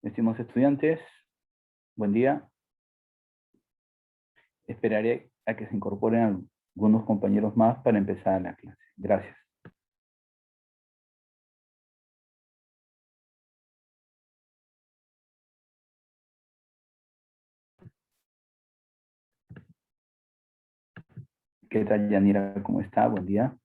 Estimados estudiantes, buen día. Esperaré a que se incorporen algunos compañeros más para empezar la clase. Gracias. ¿Qué tal, Yanira? ¿Cómo está? Buen día.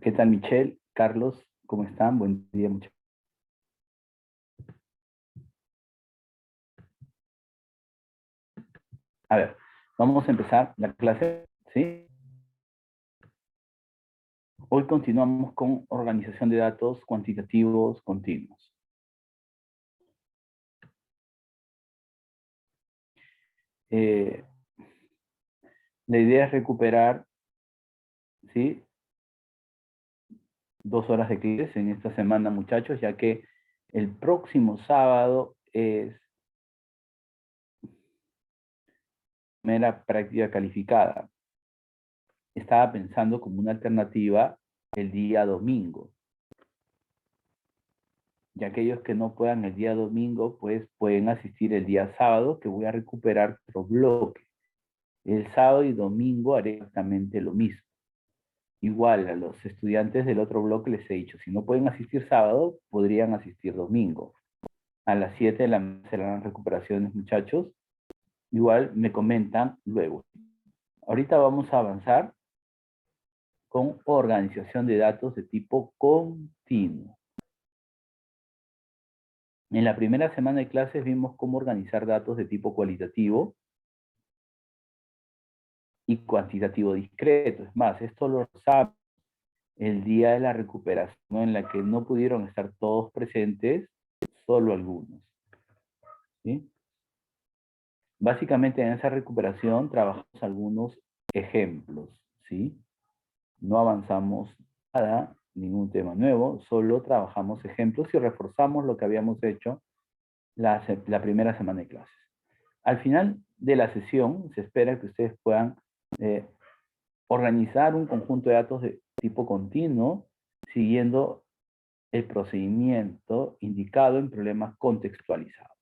¿Qué tal, Michelle? Carlos, ¿cómo están? Buen día, muchachos. A ver, vamos a empezar la clase, ¿sí? Hoy continuamos con organización de datos cuantitativos continuos. La idea es recuperar, ¿sí?, 2 horas de clases en esta semana, muchachos, ya que el próximo sábado es primera práctica calificada. Estaba pensando como una alternativa el día domingo. Y aquellos que no puedan el día domingo, pues pueden asistir el día sábado, que voy a recuperar otro bloque. El sábado y domingo haré exactamente lo mismo. Igual a los estudiantes del otro bloque les he dicho, si no pueden asistir sábado, podrían asistir domingo. A las 7 de la mañana serán recuperaciones, muchachos. Igual me comentan luego. Ahorita vamos a avanzar con organización de datos de tipo continuo. En la primera semana de clases vimos cómo organizar datos de tipo cualitativo y cuantitativo discreto. Es más, esto lo sabemos el día de la recuperación, ¿no?, en la que no pudieron estar todos presentes, solo algunos, ¿sí? Básicamente en esa recuperación trabajamos algunos ejemplos, ¿sí? No avanzamos nada, ningún tema nuevo, solo trabajamos ejemplos y reforzamos lo que habíamos hecho la primera semana de clases. Al final de la sesión se espera que ustedes puedan organizar un conjunto de datos de tipo continuo siguiendo el procedimiento indicado en problemas contextualizados.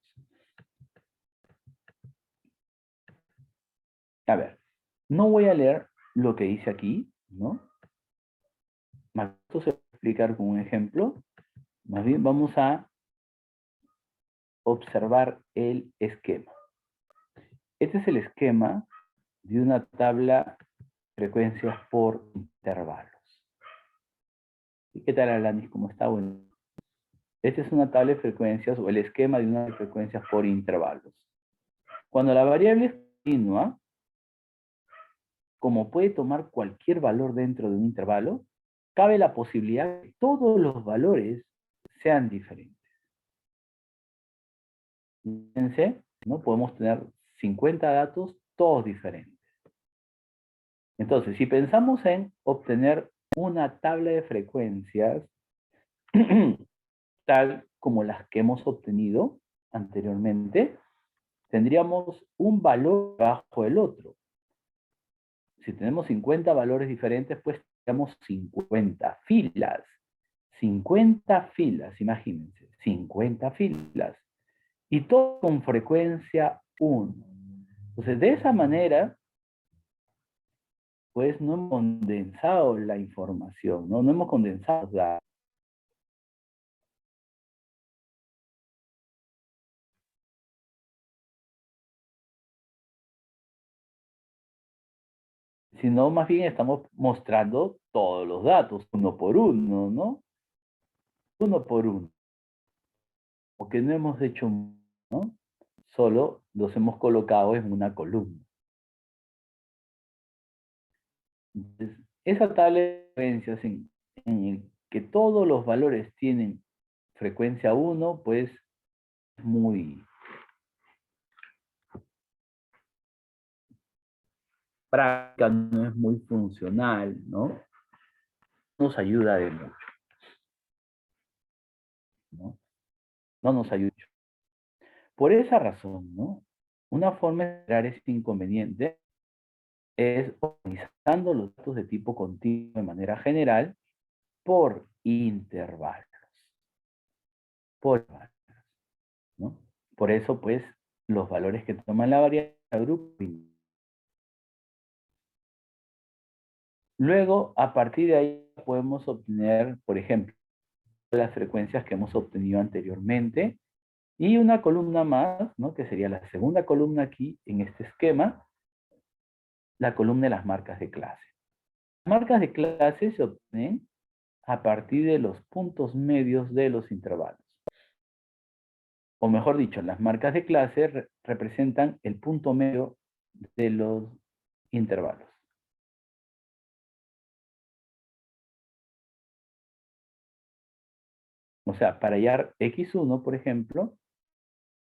A ver, no voy a leer lo que dice aquí, ¿no? Más esto se va a explicar con un ejemplo. Más bien vamos a observar el esquema. Este es el esquema de una tabla de frecuencias por intervalos. ¿Y qué tal, Alanis? ¿Cómo está? Bueno, esta es una tabla de frecuencias o el esquema de una frecuencia por intervalos. Cuando la variable es continua, como puede tomar cualquier valor dentro de un intervalo, cabe la posibilidad de que todos los valores sean diferentes. Fíjense, ¿no? Podemos tener 50 datos, todos diferentes. Entonces, si pensamos en obtener una tabla de frecuencias tal como las que hemos obtenido anteriormente, tendríamos un valor bajo el otro. Si tenemos 50 valores diferentes, pues tenemos 50 filas. 50 filas, imagínense, 50 filas. Y todo con frecuencia 1. Entonces, de esa manera, pues no hemos condensado la información, ¿no? No hemos condensado los datos. Sino más bien estamos mostrando todos los datos, uno por uno, ¿no? Uno por uno. Porque no hemos hecho, ¿no? Solo los hemos colocado en una columna. Entonces, esa tabla de frecuencias en el que todos los valores tienen frecuencia 1, pues muy práctica, no es muy funcional, ¿no? Nos ayuda de mucho, ¿no? No nos ayuda. Por esa razón, ¿no? Una forma de generar este inconveniente es organizando los datos de tipo continuo de manera general por intervalos. Por intervalos, ¿no? Por eso, pues, los valores que toman la variable grupo. Luego, a partir de ahí, podemos obtener, por ejemplo, las frecuencias que hemos obtenido anteriormente y una columna más, ¿no? Que sería la segunda columna aquí en este esquema, la columna de las marcas de clase. Las marcas de clase se obtienen a partir de los puntos medios de los intervalos. O mejor dicho, las marcas de clase representan el punto medio de los intervalos. O sea, para hallar x1, por ejemplo,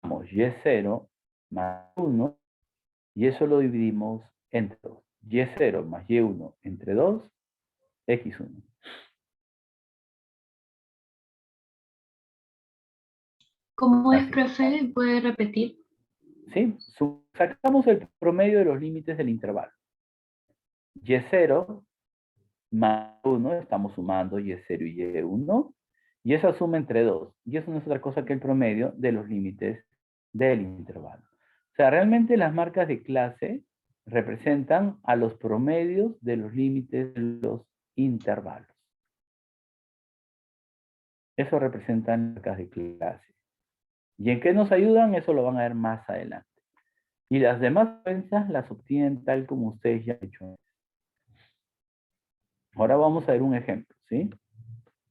vamos y0 más 1, y eso lo dividimos entre 2. Y0 más y1 entre 2, x1. ¿Cómo es, Así. profe? ¿Puede repetir? ¿Sí? Sacamos el promedio de los límites del intervalo. Y0 más 1, estamos sumando Y0 y Y1, y esa suma entre 2. Y eso no es otra cosa que el promedio de los límites del intervalo. O sea, realmente las marcas de clase representan a los promedios de los límites de los intervalos. Eso representan marcas de clase. ¿Y en qué nos ayudan? Eso lo van a ver más adelante. Y las demás frecuencias las obtienen tal como ustedes ya han hecho. Ahora vamos a ver un ejemplo, ¿sí?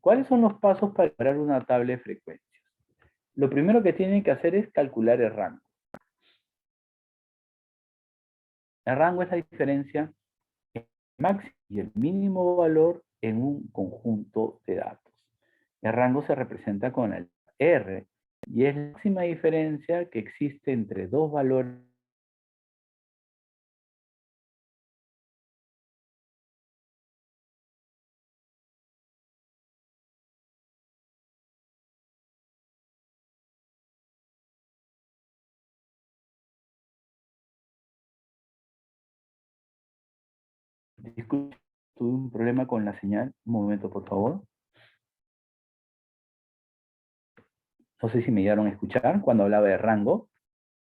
¿Cuáles son los pasos para crear una tabla de frecuencias? Lo primero que tienen que hacer es calcular el rango. El rango es la diferencia entre el máximo y el mínimo valor en un conjunto de datos. El rango se representa con el R y es la máxima diferencia que existe entre dos valores. Disculpe, tuve un problema con la señal. Un momento, por favor. No sé si me llegaron a escuchar cuando hablaba de rango.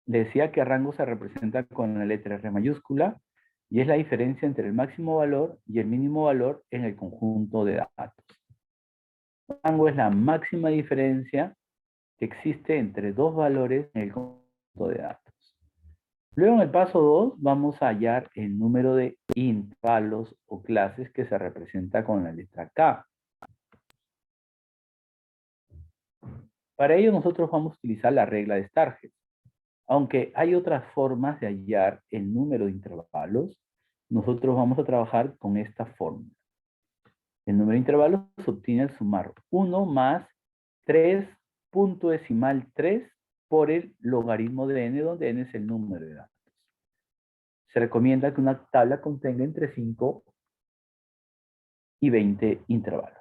Le decía que rango se representa con la letra R mayúscula y es la diferencia entre el máximo valor y el mínimo valor en el conjunto de datos. Rango es la máxima diferencia que existe entre dos valores en el conjunto de datos. Luego en el paso 2 vamos a hallar el número de intervalos o clases que se representa con la letra K. Para ello nosotros vamos a utilizar la regla de Stargett. Aunque hay otras formas de hallar el número de intervalos, nosotros vamos a trabajar con esta fórmula. El número de intervalos se obtiene al sumar 1 más 3 punto decimal 3 por el logaritmo de n, donde n es el número de datos. Se recomienda que una tabla contenga entre 5 y 20 intervalos.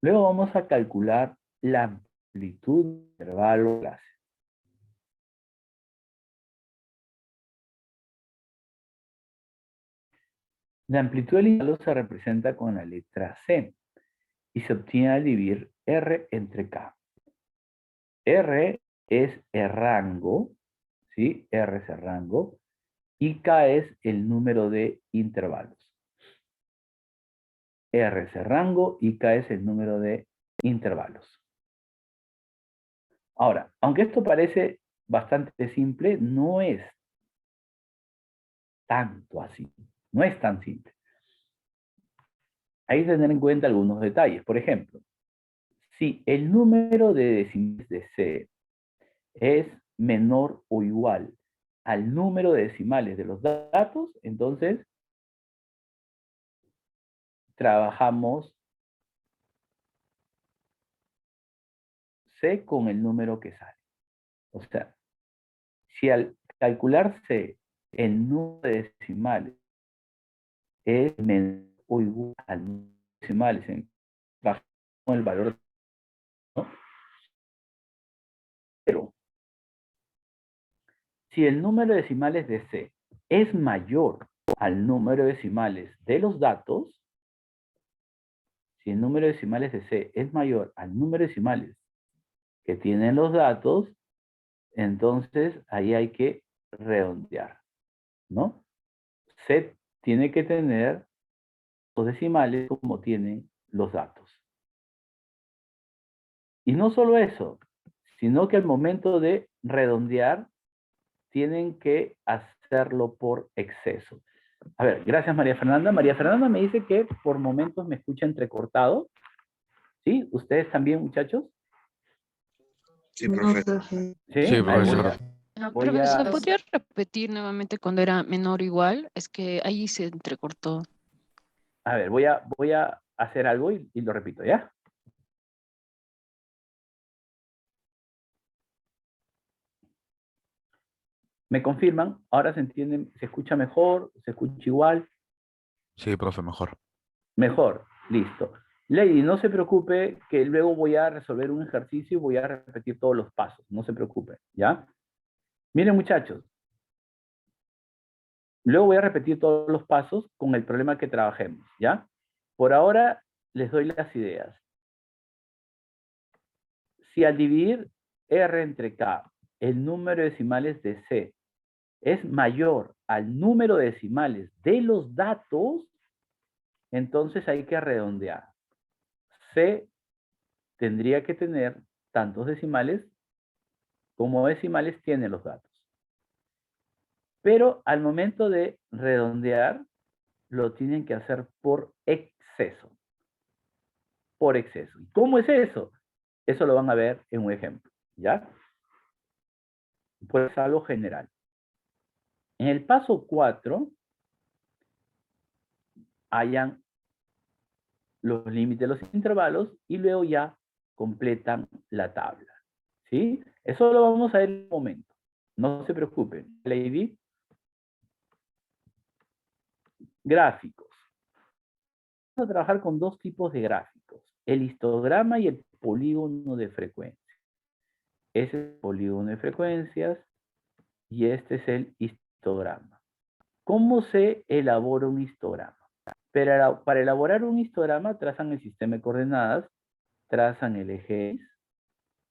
Luego vamos a calcular la amplitud del intervalo clase. La amplitud del intervalo se representa con la letra C y se obtiene al dividir R entre K. R es el rango, ¿sí? R es el rango y K es el número de intervalos. R es el rango y K es el número de intervalos. Ahora, aunque esto parece bastante simple, no es tanto así. No es tan simple. Hay que tener en cuenta algunos detalles. Por ejemplo, si el número de decimales de C es menor o igual al número de decimales de los datos, entonces trabajamos C con el número que sale. O sea, si al calcularse el número de decimales es menor o igual al número de decimales, bajamos el valor, ¿no? Pero si el número de decimales de C es mayor al número de decimales de los datos, si el número de decimales de C es mayor al número de decimales que tienen los datos, entonces ahí hay que redondear, ¿no? C tiene que tener los decimales como tienen los datos. Y no solo eso, sino que al momento de redondear, tienen que hacerlo por exceso. A ver, gracias María Fernanda. María Fernanda me dice que por momentos me escucha entrecortado. ¿Sí? ¿Ustedes también, muchachos? Sí, No, profe. profe. ¿Sí? Sí, A ver, profesor. Profesor, ¿Podría repetir nuevamente cuando era menor o igual? Es que ahí se entrecortó. a ver, voy a hacer algo y lo repito, ¿ya? ¿Me confirman? ¿Ahora se entiende? ¿Se escucha mejor? ¿Se escucha igual? Sí, profe, mejor. Mejor. Listo. Lady, no se preocupe que luego voy a resolver un ejercicio y voy a repetir todos los pasos. No se preocupe, ¿ya? Miren, muchachos. Luego voy a repetir todos los pasos con el problema que trabajemos, ¿ya? Por ahora les doy las ideas. Si al dividir R entre K, el número de decimales de C es mayor al número de decimales de los datos, entonces hay que redondear. C tendría que tener tantos decimales como decimales tiene los datos. Pero al momento de redondear, lo tienen que hacer por exceso. Por exceso. ¿Y cómo es eso? Eso lo van a ver en un ejemplo, ¿ya? Pues algo general. En el paso 4, hayan los límites de los intervalos y luego ya completan la tabla, ¿sí? Eso lo vamos a ver en un momento. No se preocupen. Lady, gráficos. Vamos a trabajar con dos tipos de gráficos, el histograma y el polígono de frecuencia. Ese es el polígono de frecuencias y este es el histograma. ¿Cómo se elabora un histograma? Pero para elaborar un histograma trazan el sistema de coordenadas, trazan el eje X,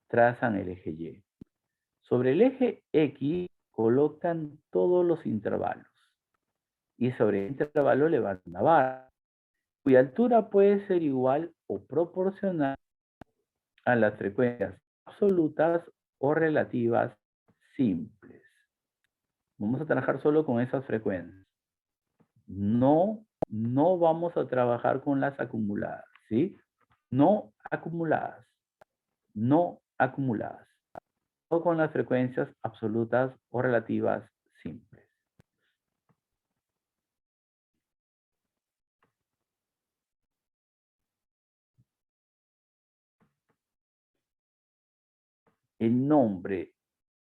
trazan el eje Y. Sobre el eje X colocan todos los intervalos y sobre el intervalo le van una barra, cuya altura puede ser igual o proporcional a las frecuencias absolutas o relativas simples. Vamos a trabajar solo con esas frecuencias. No vamos a trabajar con las acumuladas, ¿sí? No acumuladas, no acumuladas. O con las frecuencias absolutas o relativas simples. El nombre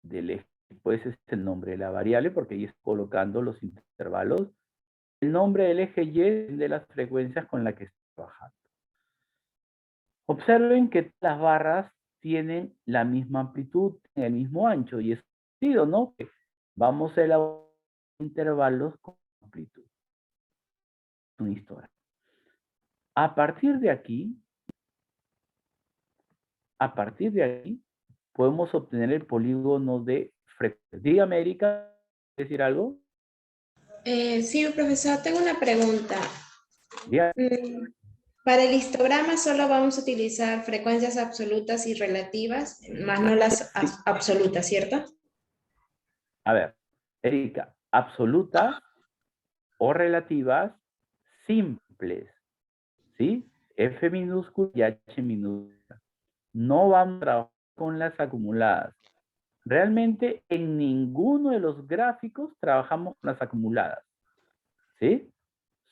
del eje, pues es el nombre de la variable porque ahí está colocando los intervalos. El nombre del eje Y es de las frecuencias con las que está trabajando. Observen que las barras tienen la misma amplitud, el mismo ancho, y es sentido, ¿no? Vamos a elaborar intervalos con amplitud. un histograma. A partir de aquí, podemos obtener el polígono de frecuencia. Dígame, Erika, ¿quieres decir algo? Sí, profesor, tengo una pregunta. Dígame. Para el histograma solo vamos a utilizar frecuencias absolutas y relativas, más no las absolutas, ¿cierto? A ver, Erika, absolutas o relativas simples, ¿sí? F minúscula y H minúscula. No vamos a trabajar con las acumuladas. Realmente en ninguno de los gráficos trabajamos con las acumuladas, ¿sí?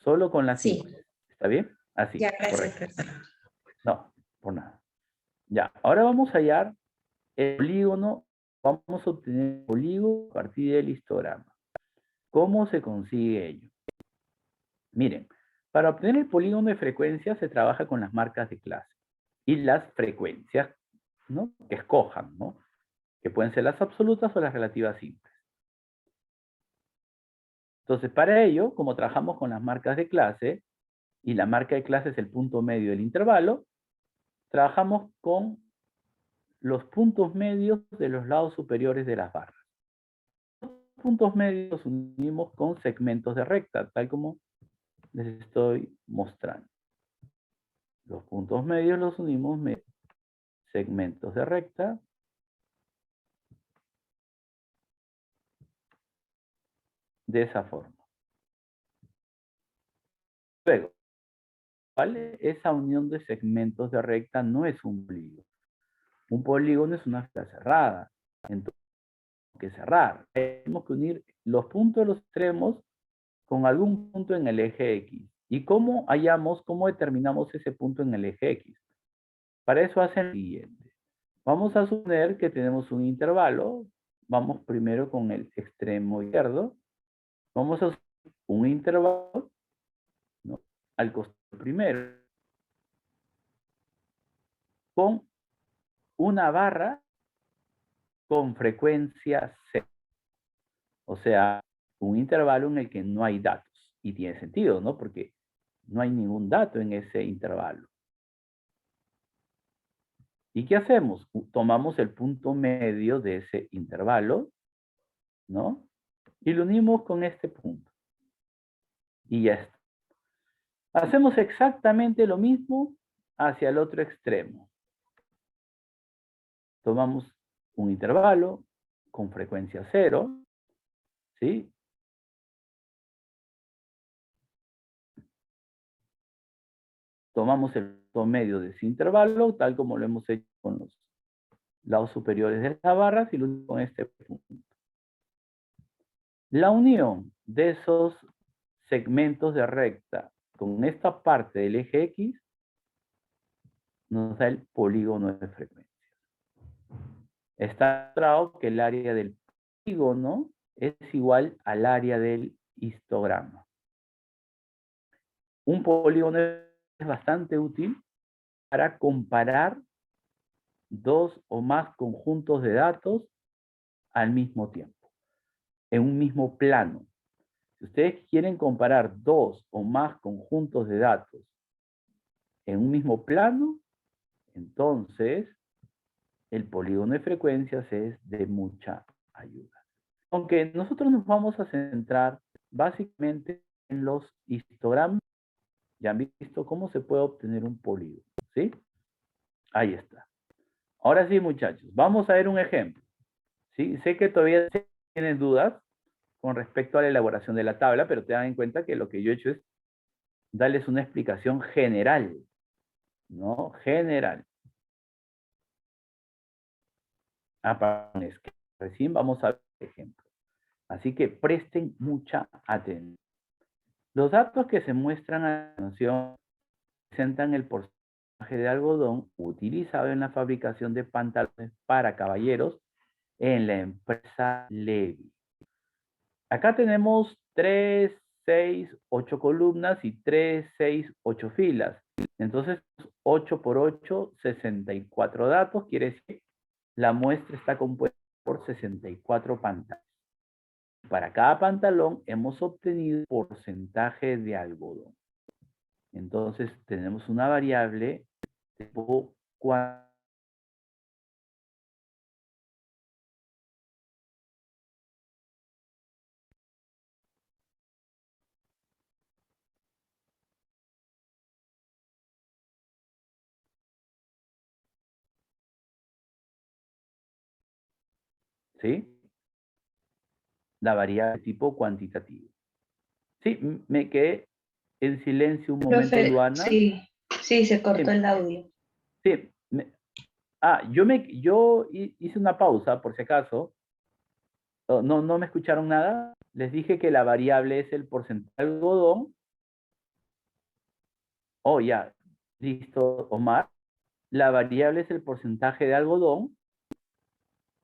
Solo con las Sí. simples. ¿Está bien? Así, Ya, gracias, correcto. profesor. No, por nada. Ya, ahora vamos a hallar el polígono. Vamos a obtener el polígono a partir del histograma. ¿Cómo se consigue ello? Miren, para obtener el polígono de frecuencia se trabaja con las marcas de clase y las frecuencias, ¿no? Que escojan, ¿no? Que pueden ser las absolutas o las relativas simples. Entonces, para ello, como trabajamos con las marcas de clase, y la marca de clase es el punto medio del intervalo, trabajamos con los puntos medios de los lados superiores de las barras. Los puntos medios los unimos con segmentos de recta, tal como les estoy mostrando. Los puntos medios los unimos mediante segmentos de recta de esa forma. Luego, ¿vale? Esa unión de segmentos de recta no es un polígono. Un polígono es una fila cerrada. Entonces, que cerrar. Tenemos que unir los puntos de los extremos con algún punto en el eje X. ¿Y cómo determinamos ese punto en el eje X? Para eso hacen lo siguiente. Vamos a suponer que tenemos un intervalo. Vamos primero con el extremo izquierdo. Vamos a hacer un intervalo, ¿no? Al costado primero con una barra con frecuencia cero. O sea, un intervalo en el que no hay datos. Y tiene sentido, ¿no? Porque no hay ningún dato en ese intervalo. ¿Y qué hacemos? Tomamos el punto medio de ese intervalo, ¿no? Y lo unimos con este punto. Y ya está. Hacemos exactamente lo mismo hacia el otro extremo. Tomamos un intervalo con frecuencia cero, ¿sí? Tomamos el punto medio de ese intervalo, tal como lo hemos hecho con los lados superiores de las barras, y lo unimos con este punto. La unión de esos segmentos de recta con esta parte del eje X nos da el polígono de frecuencia. Está demostrado que el área del polígono es igual al área del histograma. Un polígono es bastante útil para comparar dos o más conjuntos de datos al mismo tiempo, en un mismo plano. Si ustedes quieren comparar dos o más conjuntos de datos en un mismo plano, entonces el polígono de frecuencias es de mucha ayuda. Aunque nosotros nos vamos a centrar básicamente en los histogramas, ya han visto cómo se puede obtener un polígono, ¿sí? Ahí está. Ahora sí, muchachos, vamos a ver un ejemplo. ¿Sí? Sé que todavía tienen dudas con respecto a la elaboración de la tabla, pero tengan en cuenta que lo que yo he hecho es darles una explicación general, ¿no? General. Recién vamos a ver el ejemplo. Así que presten mucha atención. Los datos que se muestran a continuación presentan el porcentaje de algodón utilizado en la fabricación de pantalones para caballeros en la empresa Levi. Acá tenemos 3, 6, 8 columnas y 3, 6, 8 filas. Entonces, 8 por 8, 64 datos. Quiere decir que la muestra está compuesta por 64 pantalones. Para cada pantalón hemos obtenido porcentaje de algodón. Entonces tenemos una variable tipo cuantitativo. ¿Sí? La variable tipo cuantitativo. Sí, me quedé en silencio un momento, Profe, Luana. sí, sí, se cortó Sí, el audio. sí. Yo hice una pausa, por si acaso. No me escucharon nada. Les dije que la variable es el porcentaje de algodón. Oh, ya. Listo, Omar. La variable es el porcentaje de algodón.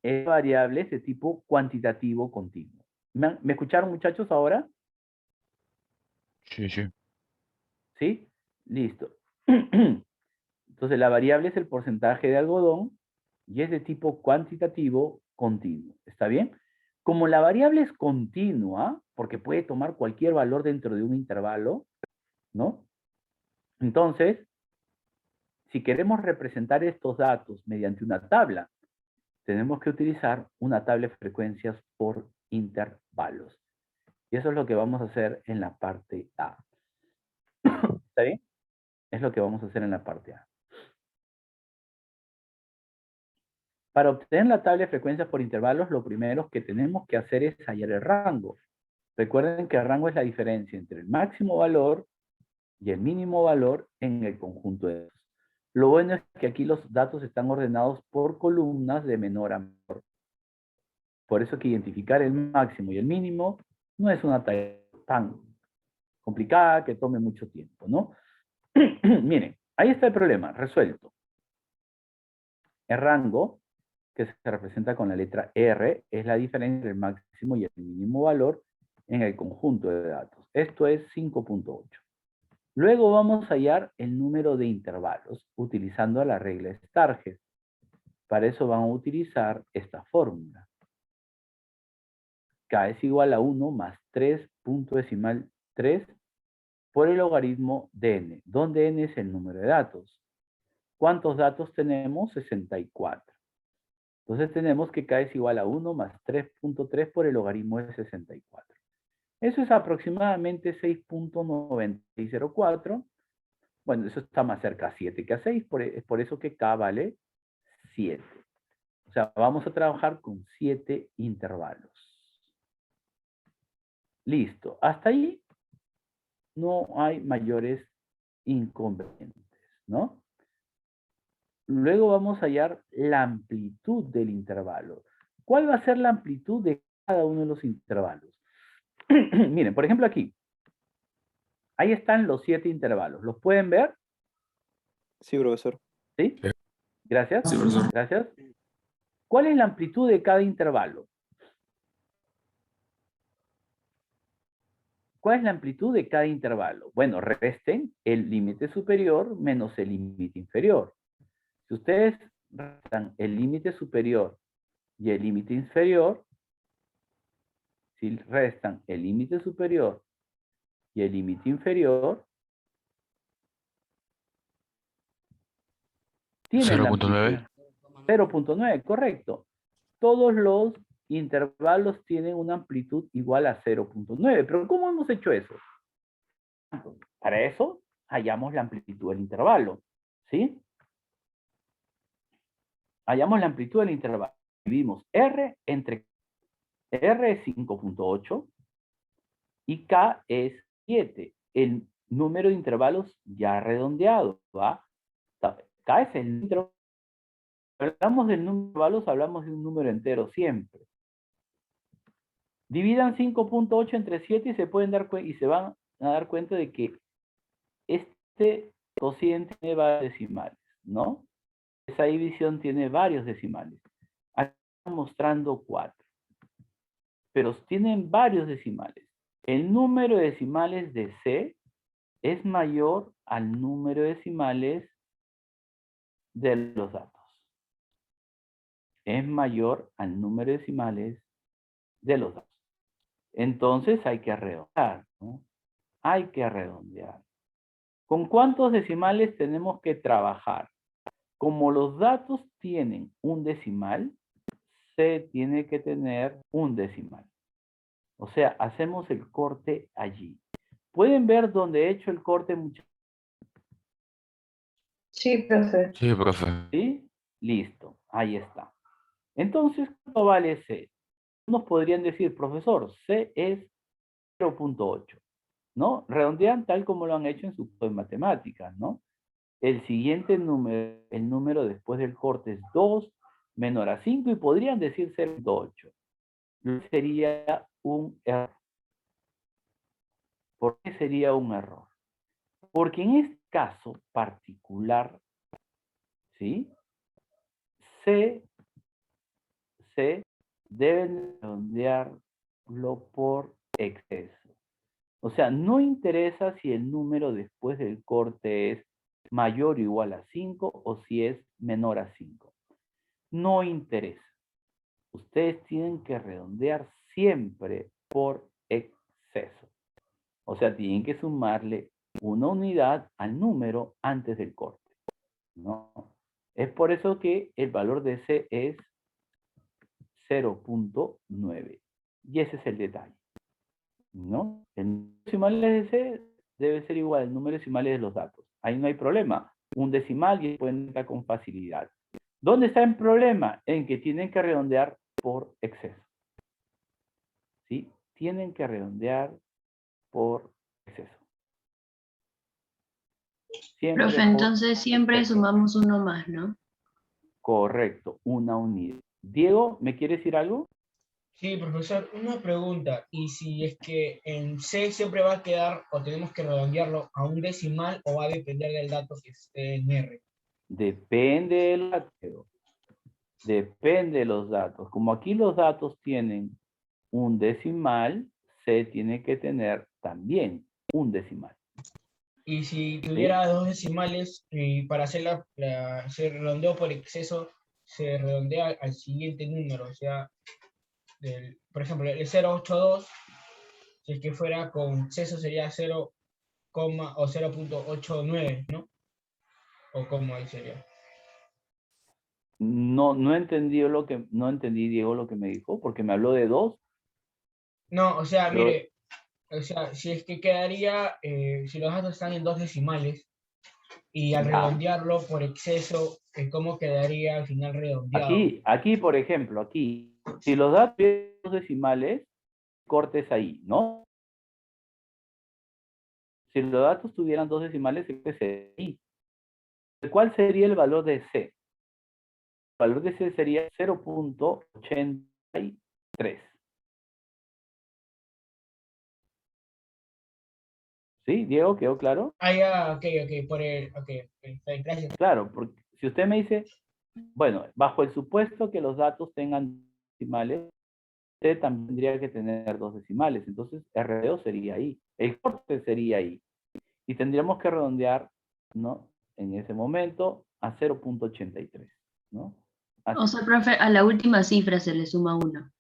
Es variable de tipo cuantitativo continuo. ¿Me escucharon, muchachos, ahora? Sí, sí. ¿Sí? Listo. Entonces, la variable es el porcentaje de algodón y es de tipo cuantitativo continuo. ¿Está bien? Como la variable es continua, porque puede tomar cualquier valor dentro de un intervalo, ¿no? Entonces, si queremos representar estos datos mediante una tabla, tenemos que utilizar una tabla de frecuencias por intervalos. Y eso es lo que vamos a hacer en la parte A. ¿Está bien? Es lo que vamos a hacer en la parte A. Para obtener la tabla de frecuencias por intervalos, lo primero que tenemos que hacer es hallar el rango. Recuerden que el rango es la diferencia entre el máximo valor y el mínimo valor en el conjunto de datos. Lo bueno es que aquí los datos están ordenados por columnas de menor a mayor. Por eso que identificar el máximo y el mínimo no es una tarea tan complicada que tome mucho tiempo, ¿no? Miren, ahí está el problema, resuelto. El rango, que se representa con la letra R, es la diferencia entre el máximo y el mínimo valor en el conjunto de datos. Esto es 5.8. Luego vamos a hallar el número de intervalos utilizando la regla Stargest. Para eso van a utilizar esta fórmula. K es igual a 1 más 3 punto decimal 3 por el logaritmo de n, donde n es el número de datos. ¿Cuántos datos tenemos? 64. Entonces tenemos que K es igual a 1 más 3.3 por el logaritmo de 64. Eso es aproximadamente 6.9604. Bueno, eso está más cerca a 7 que a 6, es por eso que K vale 7. O sea, vamos a trabajar con 7 intervalos. Listo. Hasta ahí no hay mayores inconvenientes, ¿no? Luego vamos a hallar la amplitud del intervalo. ¿Cuál va a ser la amplitud de cada uno de los intervalos? Miren, por ejemplo aquí. Ahí están los 7 intervalos. ¿Los pueden ver? Sí, profesor. ¿Sí? Sí. Gracias. Sí, profesor. Gracias. ¿Cuál es la amplitud de cada intervalo? ¿Cuál es la amplitud de cada intervalo? Bueno, resten el límite superior menos el límite inferior. Si ustedes restan el límite superior y el límite inferior, si restan el límite superior y el límite inferior, tienen la amplitud. 0.9. 0.9, correcto. Todos los intervalos tienen una amplitud igual a 0.9. Pero ¿cómo hemos hecho eso? Para eso, hallamos la amplitud del intervalo. ¿Sí? Hallamos la amplitud del intervalo. Dividimos R entre R es 5.8 y K es 7. El número de intervalos ya redondeado, ¿va? K es el número. Hablamos del número de intervalos, hablamos de un número entero siempre. Dividan 5.8 entre 7 y se pueden dar y se van a dar cuenta de que este cociente tiene varios decimales, ¿no? Esa división tiene varios decimales. Aquí están mostrando 4. Pero tienen varios decimales. El número de decimales de C es mayor al número de decimales de los datos. Es mayor al número de decimales de los datos. Entonces hay que redondear, ¿no? Hay que redondear. ¿Con cuántos decimales tenemos que trabajar? Como los datos tienen un decimal, C tiene que tener un decimal. O sea, hacemos el corte allí. ¿Pueden ver dónde he hecho el corte, muchachos? Sí, profe. Sí, profe. ¿Sí? Listo, ahí está. Entonces, ¿cuánto vale C? Unos podrían decir, profesor, C es 0.8, ¿no? Redondean tal como lo han hecho en su curso de matemáticas, ¿no? El siguiente número, el número después del corte es 2 menor a 5 y podrían decir 0.8. Sería un error. ¿Por qué sería un error? Porque en este caso particular, ¿sí? C deben redondearlo por exceso. O sea, no interesa si el número después del corte es mayor o igual a 5 o si es menor a 5. No interesa. Ustedes tienen que redondear siempre por exceso. O sea, tienen que sumarle una unidad al número antes del corte, ¿no? Es por eso que el valor de C es 0.9. Y ese es el detalle, ¿no? El número decimal de C debe ser igual al número decimal de los datos. Ahí no hay problema. Un decimal y pueden entrar con facilidad. ¿Dónde está el problema? En que tienen que redondear por exceso. ¿Sí? Tienen que redondear por exceso. Siempre Profe, por entonces siempre exceso. sumamos uno más, ¿no? Correcto, una unidad. Diego, ¿me quiere decir algo? Sí, profesor, una pregunta. ¿Y si es que en C siempre va a quedar o tenemos que redondearlo a un decimal o va a depender del dato que esté en R? Depende del dato. Depende de los datos. Como aquí los datos tienen un decimal, C tiene que tener también un decimal. Y si ¿Sí? tuviera dos decimales y para hacer se redondeo por exceso, se redondea al siguiente número, o sea, por ejemplo, el 0.82, si es que fuera con exceso sería 0, o 0.89, ¿no? O cómo ahí sería. No entendí, Diego, lo que me dijo, porque me habló de 2. No, o sea, Pero mire, o sea, si es que quedaría, si los datos están en dos decimales y al ya. redondearlo por exceso, ¿cómo quedaría al final redondeado? Aquí, por ejemplo, aquí, si los datos tienen 2 decimales, cortes ahí, ¿no? Si los datos tuvieran 2 decimales, cortes ahí. ¿Cuál sería el valor de C? El valor de C sería 0.83. ¿Sí, Diego? ¿Quedó claro? Ah, ya, ok, está bien, gracias. Claro, porque si usted me dice, bueno, bajo el supuesto que los datos tengan decimales, C también tendría que tener 2 decimales. Entonces, RDO sería ahí. El corte sería ahí. Y tendríamos que redondear, ¿no? En ese momento a 0.83, ¿no? O sea, profe, a la última cifra se le suma uno.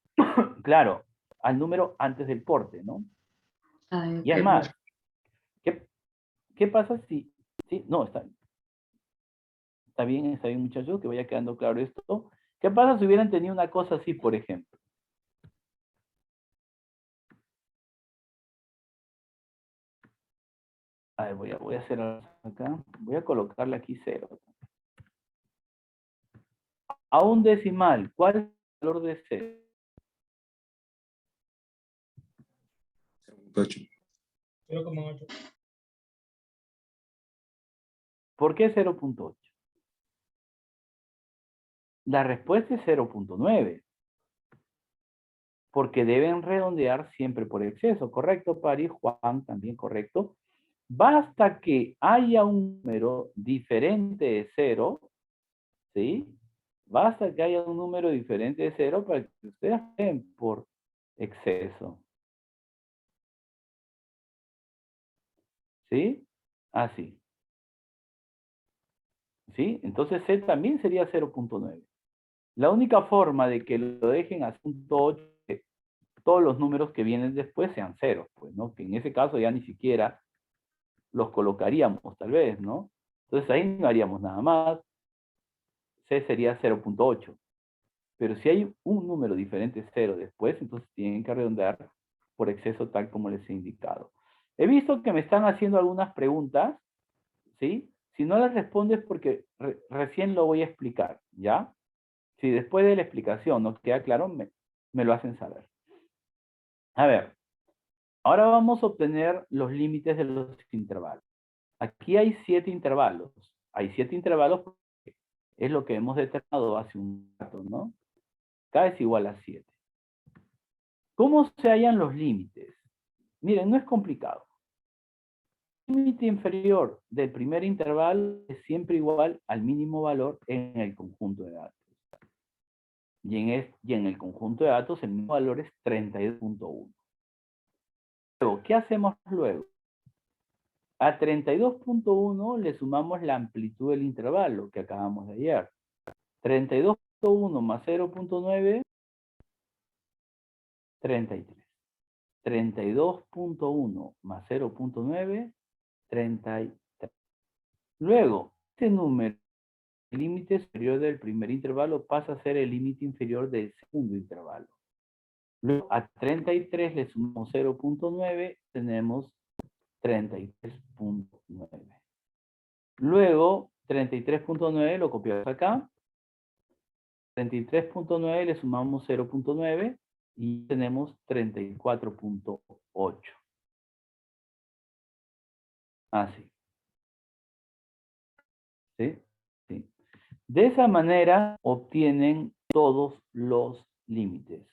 Claro, al número antes del corte, ¿no? Ay, Y es ok, más, profe. ¿qué pasa si, sí, no, está bien, muchachos, que vaya quedando claro esto. ¿Qué pasa si hubieran tenido una cosa así, por ejemplo? A ver, voy a hacer acá, voy a colocarle aquí 0. A un decimal, ¿cuál es el valor de 0? 0,8. ¿Por qué 0.8? La respuesta es 0.9. Porque deben redondear siempre por exceso, ¿correcto, Pari? Juan, también correcto. Basta que haya un número diferente de 0, ¿sí? Basta que haya un número diferente de 0 para que ustedes den por exceso. ¿Sí? Así. ¿Sí? Entonces C también sería 0.9. La única forma de que lo dejen a 0.8 es que todos los números que vienen después sean ceros, pues, ¿no? Que en ese caso ya ni siquiera los colocaríamos tal vez, ¿no? Entonces ahí no haríamos nada más. C sería 0.8. Pero si hay un número diferente 0 después, entonces tienen que redondear por exceso tal como les he indicado. He visto que me están haciendo algunas preguntas, ¿sí? Si no las respondes porque recién lo voy a explicar, ¿ya? Si después de la explicación no queda claro, me lo hacen saber. A ver, ahora vamos a obtener los límites de los intervalos. Aquí hay 7 intervalos. Hay 7 intervalos porque es lo que hemos determinado hace un rato, ¿no? K es igual a 7. ¿Cómo se hallan los límites? Miren, no es complicado. El límite inferior del primer intervalo es siempre igual al mínimo valor en el conjunto de datos. Y en el conjunto de datos el mínimo valor es 32.1. Luego, ¿qué hacemos luego? A 32.1 le sumamos la amplitud del intervalo que acabamos de hallar. 32.1 más 0.9, 33. 32.1 más 0.9, 33. Luego, este número, el límite superior del primer intervalo pasa a ser el límite inferior del segundo intervalo. Luego, a 33 le sumamos 0.9, tenemos 33.9. Luego, 33.9 lo copiamos acá. 33.9 le sumamos 0.9 y tenemos 34.8. Así. ¿Sí? Sí. De esa manera obtienen todos los límites.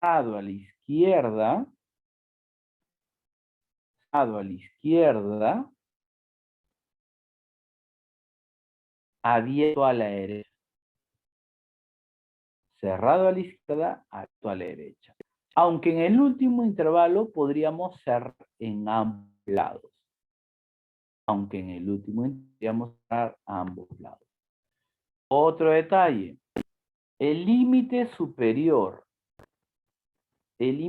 A la izquierda, abierto a la derecha. Cerrado a la izquierda, abierto a la derecha. Aunque en el último intervalo podríamos cerrar en ambos lados. Aunque en el último podríamos cerrar a ambos lados. Otro detalle. El límite superior del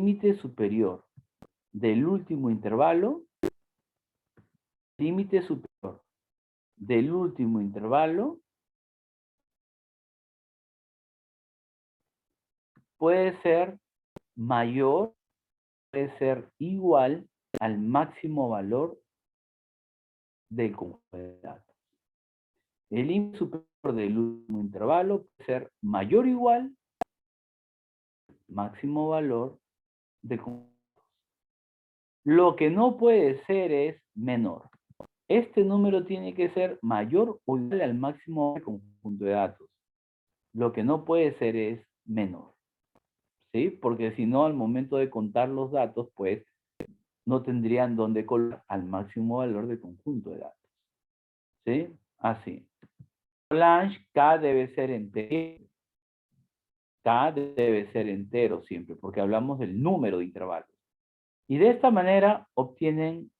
último intervalo, puede ser mayor, puede ser igual al máximo valor del conjunto de datos. El límite superior del último intervalo puede ser mayor o igual al máximo valor del conjunto. Lo que no puede ser es menor. Este número tiene que ser mayor o igual al máximo del conjunto de datos. Lo que no puede ser es menor. ¿Sí? Porque si no, al momento de contar los datos, pues, no tendrían dónde colocar al máximo valor del conjunto de datos. ¿Sí? Así. Blanche, K debe ser entero. K debe ser entero siempre, porque hablamos del número de intervalos. Y de esta manera obtienen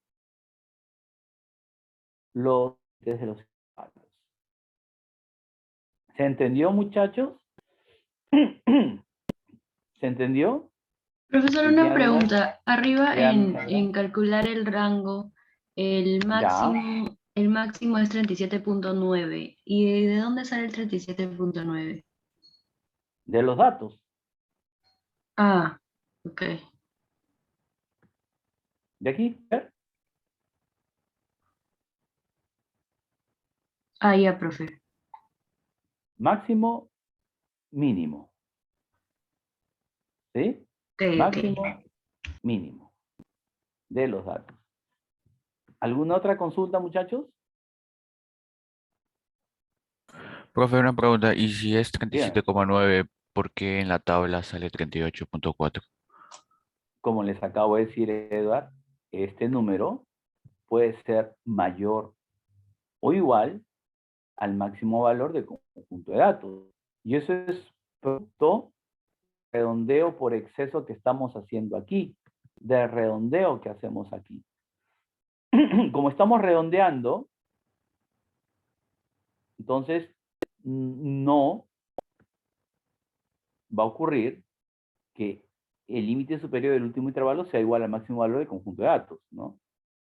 los de los intervalos. ¿Se entendió, muchachos? ¿Se entendió? Profesor, Si una tienen alguna, pregunta. Arriba créanme saber. en calcular el rango, Ya. el máximo es 37.9. ¿Y de dónde sale el 37.9? De los datos. Ah, ok. ¿De aquí? ¿Ver? Ah, ya, profe. Máximo, mínimo. ¿Sí? Ok, ok. Máximo, mínimo. De los datos. ¿Alguna otra consulta, muchachos? Profe, una pregunta, ¿y si es Bien. 37,9, por qué en la tabla sale 38.4? Como les acabo de decir, Eduard, este número puede ser mayor o igual al máximo valor del conjunto de datos. Y eso es producto de redondeo por exceso que estamos haciendo aquí, de redondeo que hacemos aquí. Como estamos redondeando, entonces no va a ocurrir que el límite superior del último intervalo sea igual al máximo valor del conjunto de datos, ¿no?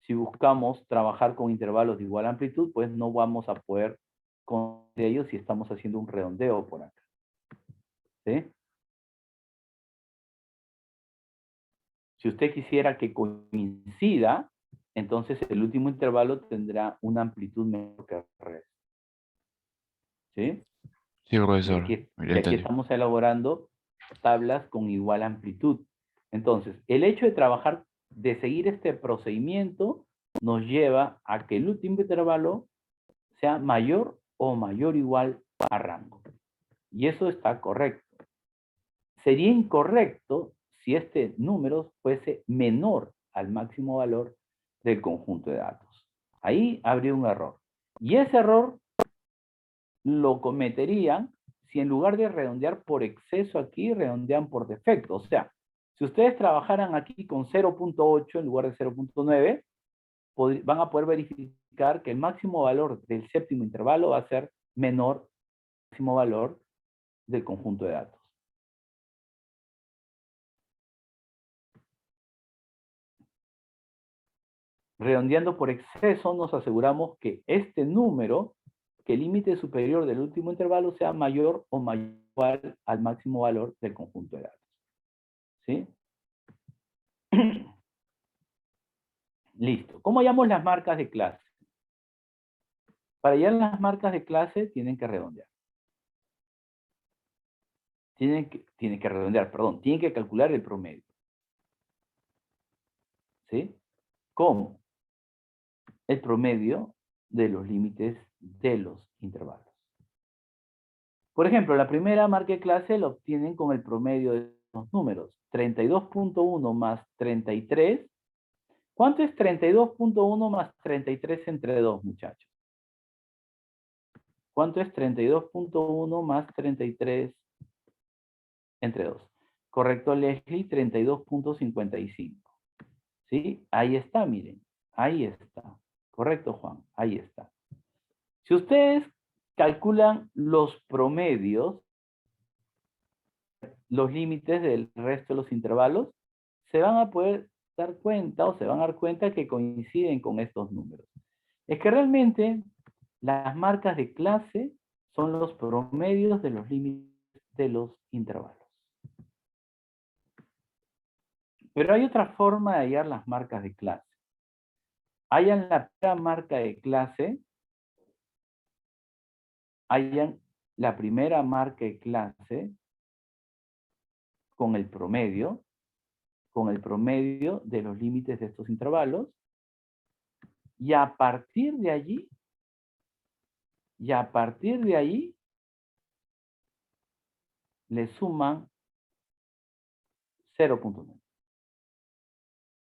Si buscamos trabajar con intervalos de igual amplitud, pues no vamos a poder con ellos si estamos haciendo un redondeo por acá. ¿Sí? Si usted quisiera que coincida, entonces el último intervalo tendrá una amplitud menor que el resto. ¿Sí? Sí, profesor. Y Ya aquí entendí. estamos elaborando tablas con igual amplitud. Entonces, el hecho de trabajar, de seguir este procedimiento, nos lleva a que el último intervalo sea mayor o mayor o igual a rango. Y eso está correcto. Sería incorrecto si este número fuese menor al máximo valor del conjunto de datos. Ahí habría un error. Y ese error lo cometerían si en lugar de redondear por exceso aquí, redondean por defecto. O sea, si ustedes trabajaran aquí con 0.8 en lugar de 0.9, van a poder verificar que el máximo valor del séptimo intervalo va a ser menor al máximo valor del conjunto de datos. Redondeando por exceso, nos aseguramos que este número, que el límite superior del último intervalo sea mayor o mayor al máximo valor del conjunto de datos. ¿Sí? Listo. ¿Cómo hallamos las marcas de clase? Para hallar las marcas de clase tienen que redondear. Tienen que redondear, perdón. Tienen que calcular el promedio. ¿Sí? ¿Cómo? El promedio de los límites de los intervalos. Por ejemplo, la primera marca de clase la obtienen con el promedio de los números. 32.1 más 33. ¿Cuánto es 32.1 más 33 entre 2, muchachos? ¿Cuánto es 32.1 más 33 entre 2? Correcto, Leslie, 32.55. ¿Sí? Ahí está, miren. Ahí está. Correcto, Juan. Ahí está. Si ustedes calculan los promedios, los límites del resto de los intervalos, se van a poder dar cuenta o se van a dar cuenta que coinciden con estos números. Es que realmente las marcas de clase son los promedios de los límites de los intervalos. Pero hay otra forma de hallar las marcas de clase. Hallan la primera marca de clase, hallan la primera marca de clase con el promedio de los límites de estos intervalos, y a partir de allí, le suman 0.9.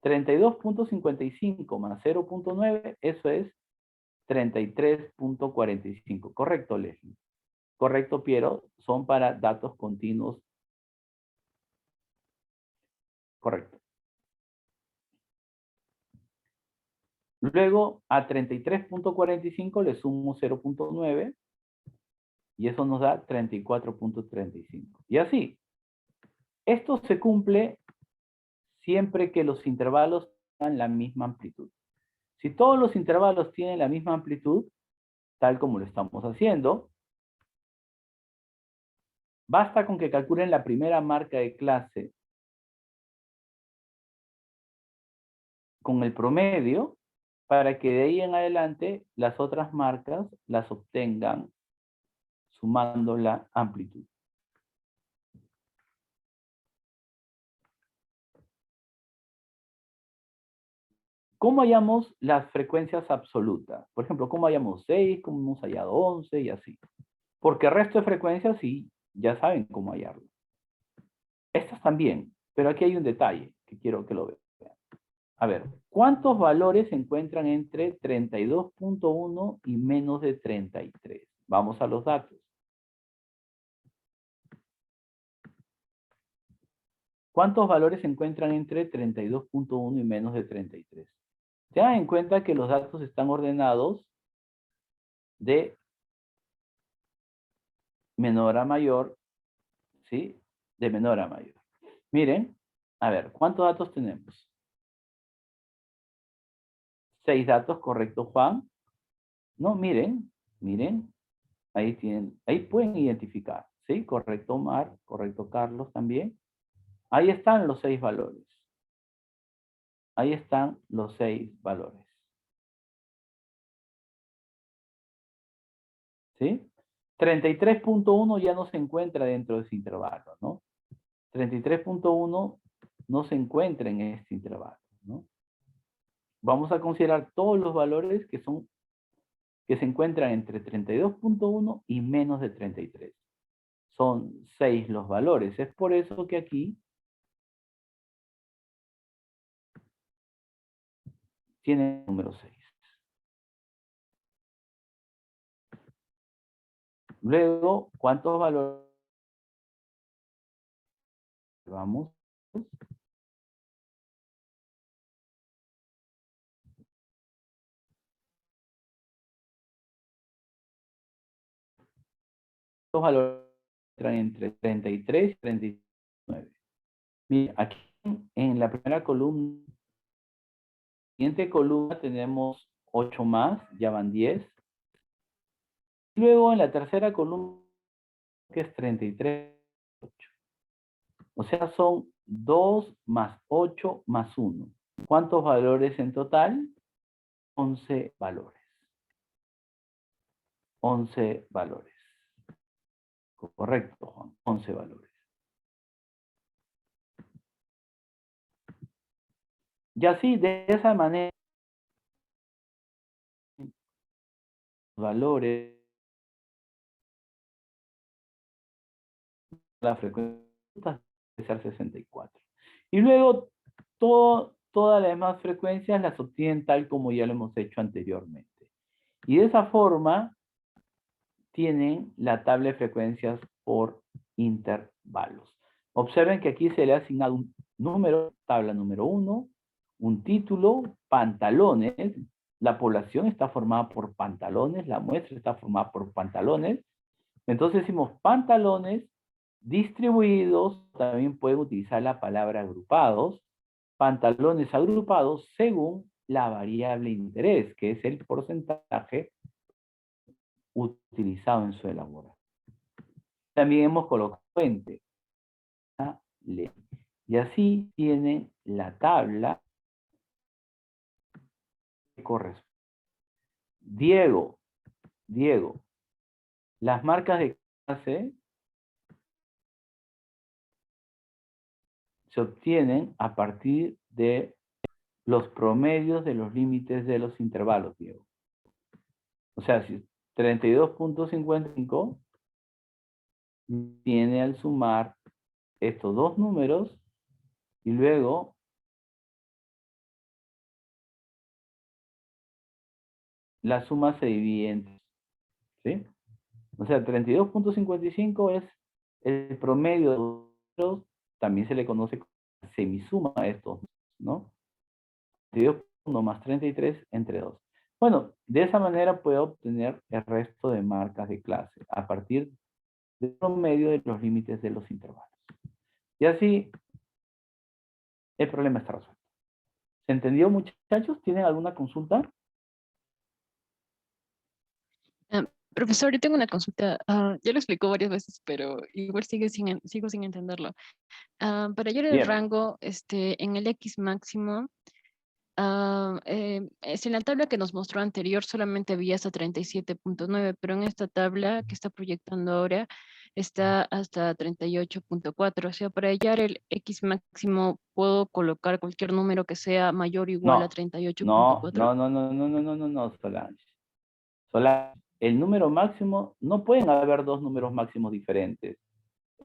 32.55 más 0.9, eso es 33.45. Correcto, Leslie. Correcto, Piero. Son para datos continuos. Correcto. Luego, a 33.45 le sumo 0.9 y eso nos da 34.35. Y así. Esto se cumple siempre que los intervalos tengan la misma amplitud. Si todos los intervalos tienen la misma amplitud, tal como lo estamos haciendo, basta con que calculen la primera marca de clase con el promedio para que de ahí en adelante las otras marcas las obtengan sumando la amplitud. ¿Cómo hallamos las frecuencias absolutas? Por ejemplo, ¿cómo hallamos 6? ¿Cómo hemos hallado 11? Y así. Porque el resto de frecuencias sí, ya saben cómo hallarlo. Estas también, pero aquí hay un detalle que quiero que lo vean. A ver, ¿cuántos valores se encuentran entre 32.1 y menos de 33? Vamos a los datos. ¿Cuántos valores se encuentran entre 32.1 y menos de 33? Tengan en cuenta que los datos están ordenados de menor a mayor, ¿sí? De menor a mayor. Miren, A ver, ¿cuántos datos tenemos? 6 datos, correcto, Juan. No, miren, miren. Ahí tienen, ahí pueden identificar. ¿Sí? Correcto, Omar. Correcto, Carlos también. Ahí están los 6 valores. Ahí están los 6 valores. ¿Sí? 33.1 ya no se encuentra dentro de ese intervalo, ¿no? 33.1 no se encuentra en este intervalo, ¿no? Vamos a considerar todos los valores que se encuentran entre 32.1 y menos de 33. Son 6 los valores. Es por eso que aquí tiene el número 6. Luego, ¿cuántos valores? Vamos. Los valores entran entre 33 y 39. Mira, aquí en la primera columna, siguiente columna tenemos 8 más, ya van 10. Luego en la tercera columna, que es 33, 8. O sea, son 2 más 8 más 1. ¿Cuántos valores en total? 11 valores. 11 valores. Correcto, Juan. 11 valores. Y así, de esa manera, valores, la frecuencia es ser 64. Y luego, todas las demás frecuencias las obtienen tal como ya lo hemos hecho anteriormente. Y de esa forma, tienen la tabla de frecuencias por intervalos. Observen que aquí se le ha asignado un número, tabla número 1, un título, pantalones. La población está formada por pantalones, la muestra está formada por pantalones. Entonces decimos pantalones distribuidos, también pueden utilizar la palabra agrupados, pantalones agrupados según la variable interés, que es el porcentaje utilizado en su elaboración. También hemos colocado fuente. Y así tienen la tabla que corresponde. Diego, las marcas de clase se obtienen a partir de los promedios de los límites de los intervalos, Diego. O sea, si 32.55 tiene al sumar estos dos números y luego la suma se divide entre, ¿sí? O sea, 32.55 es el promedio de los números, también se le conoce como semisuma a estos, ¿no? 32.1 más 33 entre 2. Bueno, de esa manera puedo obtener el resto de marcas de clase a partir del promedio de los límites de los intervalos. Y así, el problema está resuelto. ¿Se entendió, muchachos? ¿Tienen alguna consulta? Profesor, yo tengo una consulta. Ya lo explicó varias veces, pero igual sigo sin entenderlo. Para hallar el Bien. rango en el X máximo, en la tabla que nos mostró anterior solamente había hasta 37.9, pero en esta tabla que está proyectando ahora está hasta 38.4. O sea, para hallar el X máximo, ¿puedo colocar cualquier número que sea mayor o igual a 38.4? No, Solange, el número máximo, no pueden haber dos números máximos diferentes.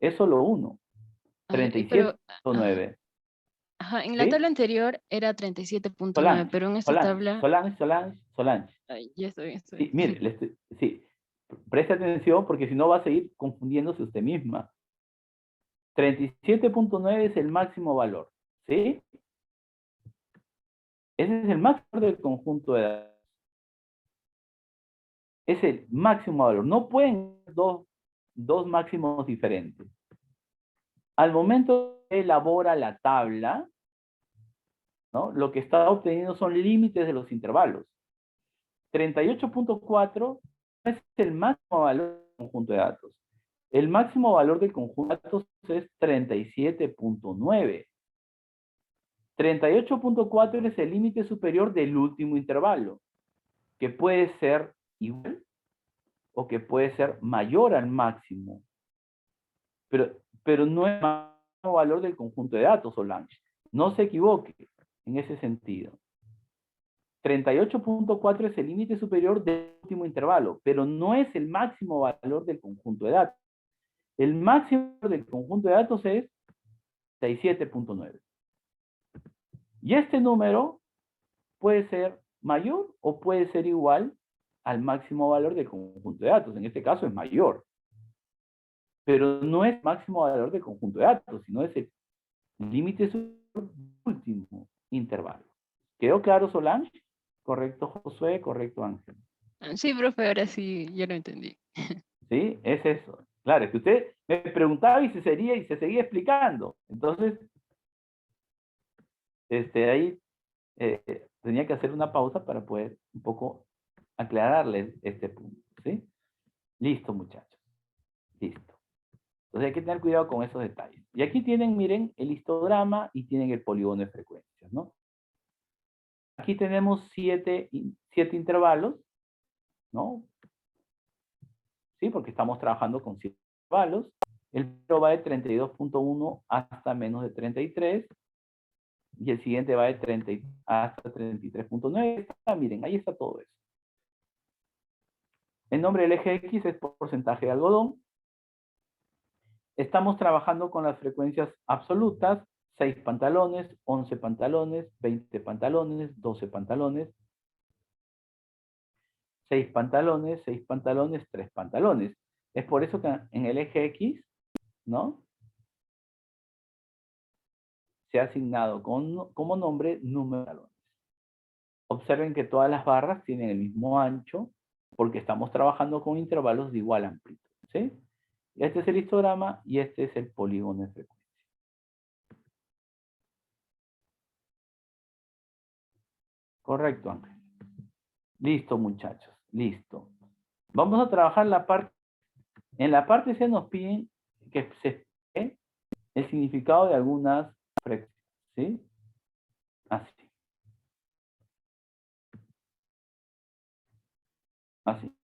Es solo uno. Pero 37.9. ajá, en la ¿Sí? tabla anterior era 37.9, pero en esta tabla... Solange. Ay, ya estoy. Sí, mire, sí, preste atención porque si no va a seguir confundiéndose usted misma. 37.9 es el máximo valor, ¿sí? Ese es el máximo del conjunto de datos. Es el máximo valor. No pueden dos máximos diferentes. Al momento elabora la tabla, ¿no? Lo que está obteniendo son límites de los intervalos. 38.4 es el máximo valor del conjunto de datos. El máximo valor del conjunto de datos es 37.9. 38.4 es el límite superior del último intervalo, que puede ser igual o que puede ser mayor al máximo. Pero no es el máximo valor del conjunto de datos, Solange. No se equivoque en ese sentido. 38.4 es el límite superior del último intervalo, pero no es el máximo valor del conjunto de datos. El máximo del conjunto de datos es 37.9. Y este número puede ser mayor o puede ser igual al máximo valor del conjunto de datos. En este caso es mayor. Pero no es máximo valor del conjunto de datos, sino es el límite superior del último intervalo. ¿Quedó claro, Solange? ¿Correcto, Josué? ¿Correcto, Ángel? Sí, profe, ahora sí, ya lo entendí. ¿Sí? Es eso. Claro, es que usted me preguntaba y se seguía explicando. Entonces, ahí tenía que hacer una pausa para poder un poco aclararles este punto. ¿Sí? Listo, muchachos. Listo. Entonces hay que tener cuidado con esos detalles. Y aquí tienen, miren, el histograma y tienen el polígono de frecuencias, ¿no? Aquí tenemos siete intervalos, ¿no? Sí, porque estamos trabajando con 7 intervalos. El primero va de 32.1 hasta menos de 33. Y el siguiente va de 30 hasta 33.9. Miren, ahí está todo eso. El nombre del eje X es porcentaje de algodón. Estamos trabajando con las frecuencias absolutas. 6 pantalones, 11 pantalones, 20 pantalones, 12 pantalones, 6 pantalones, 6 pantalones, 3 pantalones. Es por eso que en el eje X, ¿no? Se ha asignado como nombre número de pantalones. Observen que todas las barras tienen el mismo ancho porque estamos trabajando con intervalos de igual amplitud, ¿sí? Este es el histograma y este es el polígono de frecuencia. Correcto, Ángel. Listo, muchachos. Listo. Vamos a trabajar la parte. En la parte C nos piden que se explique el significado de algunas frecuencias, ¿sí? Así. Así.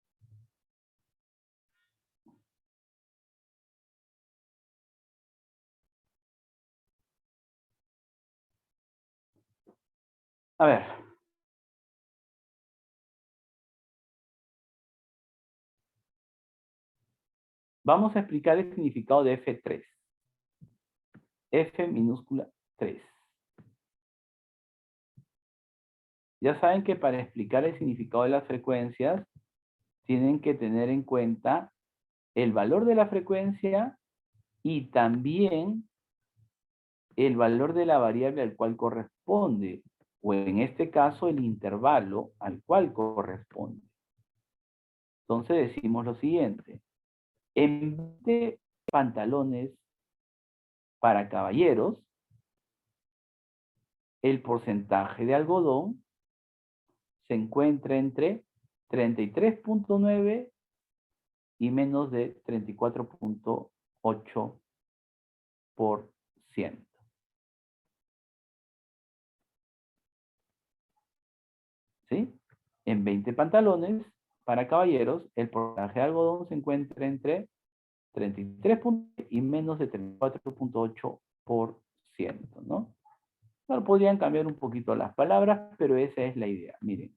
A ver. Vamos a explicar el significado de F3. F minúscula 3. Ya saben que para explicar el significado de las frecuencias, tienen que tener en cuenta el valor de la frecuencia y también el valor de la variable al cual corresponde, o en este caso el intervalo al cual corresponde. Entonces decimos lo siguiente. En 20 pantalones para caballeros, el porcentaje de algodón se encuentra entre 33.9 y menos de 34.8%. ¿Sí? En 20 pantalones para caballeros, el porcentaje de algodón se encuentra entre 33 y menos de 34.8%, ¿no? Ahora podrían cambiar un poquito las palabras, pero esa es la idea. Miren.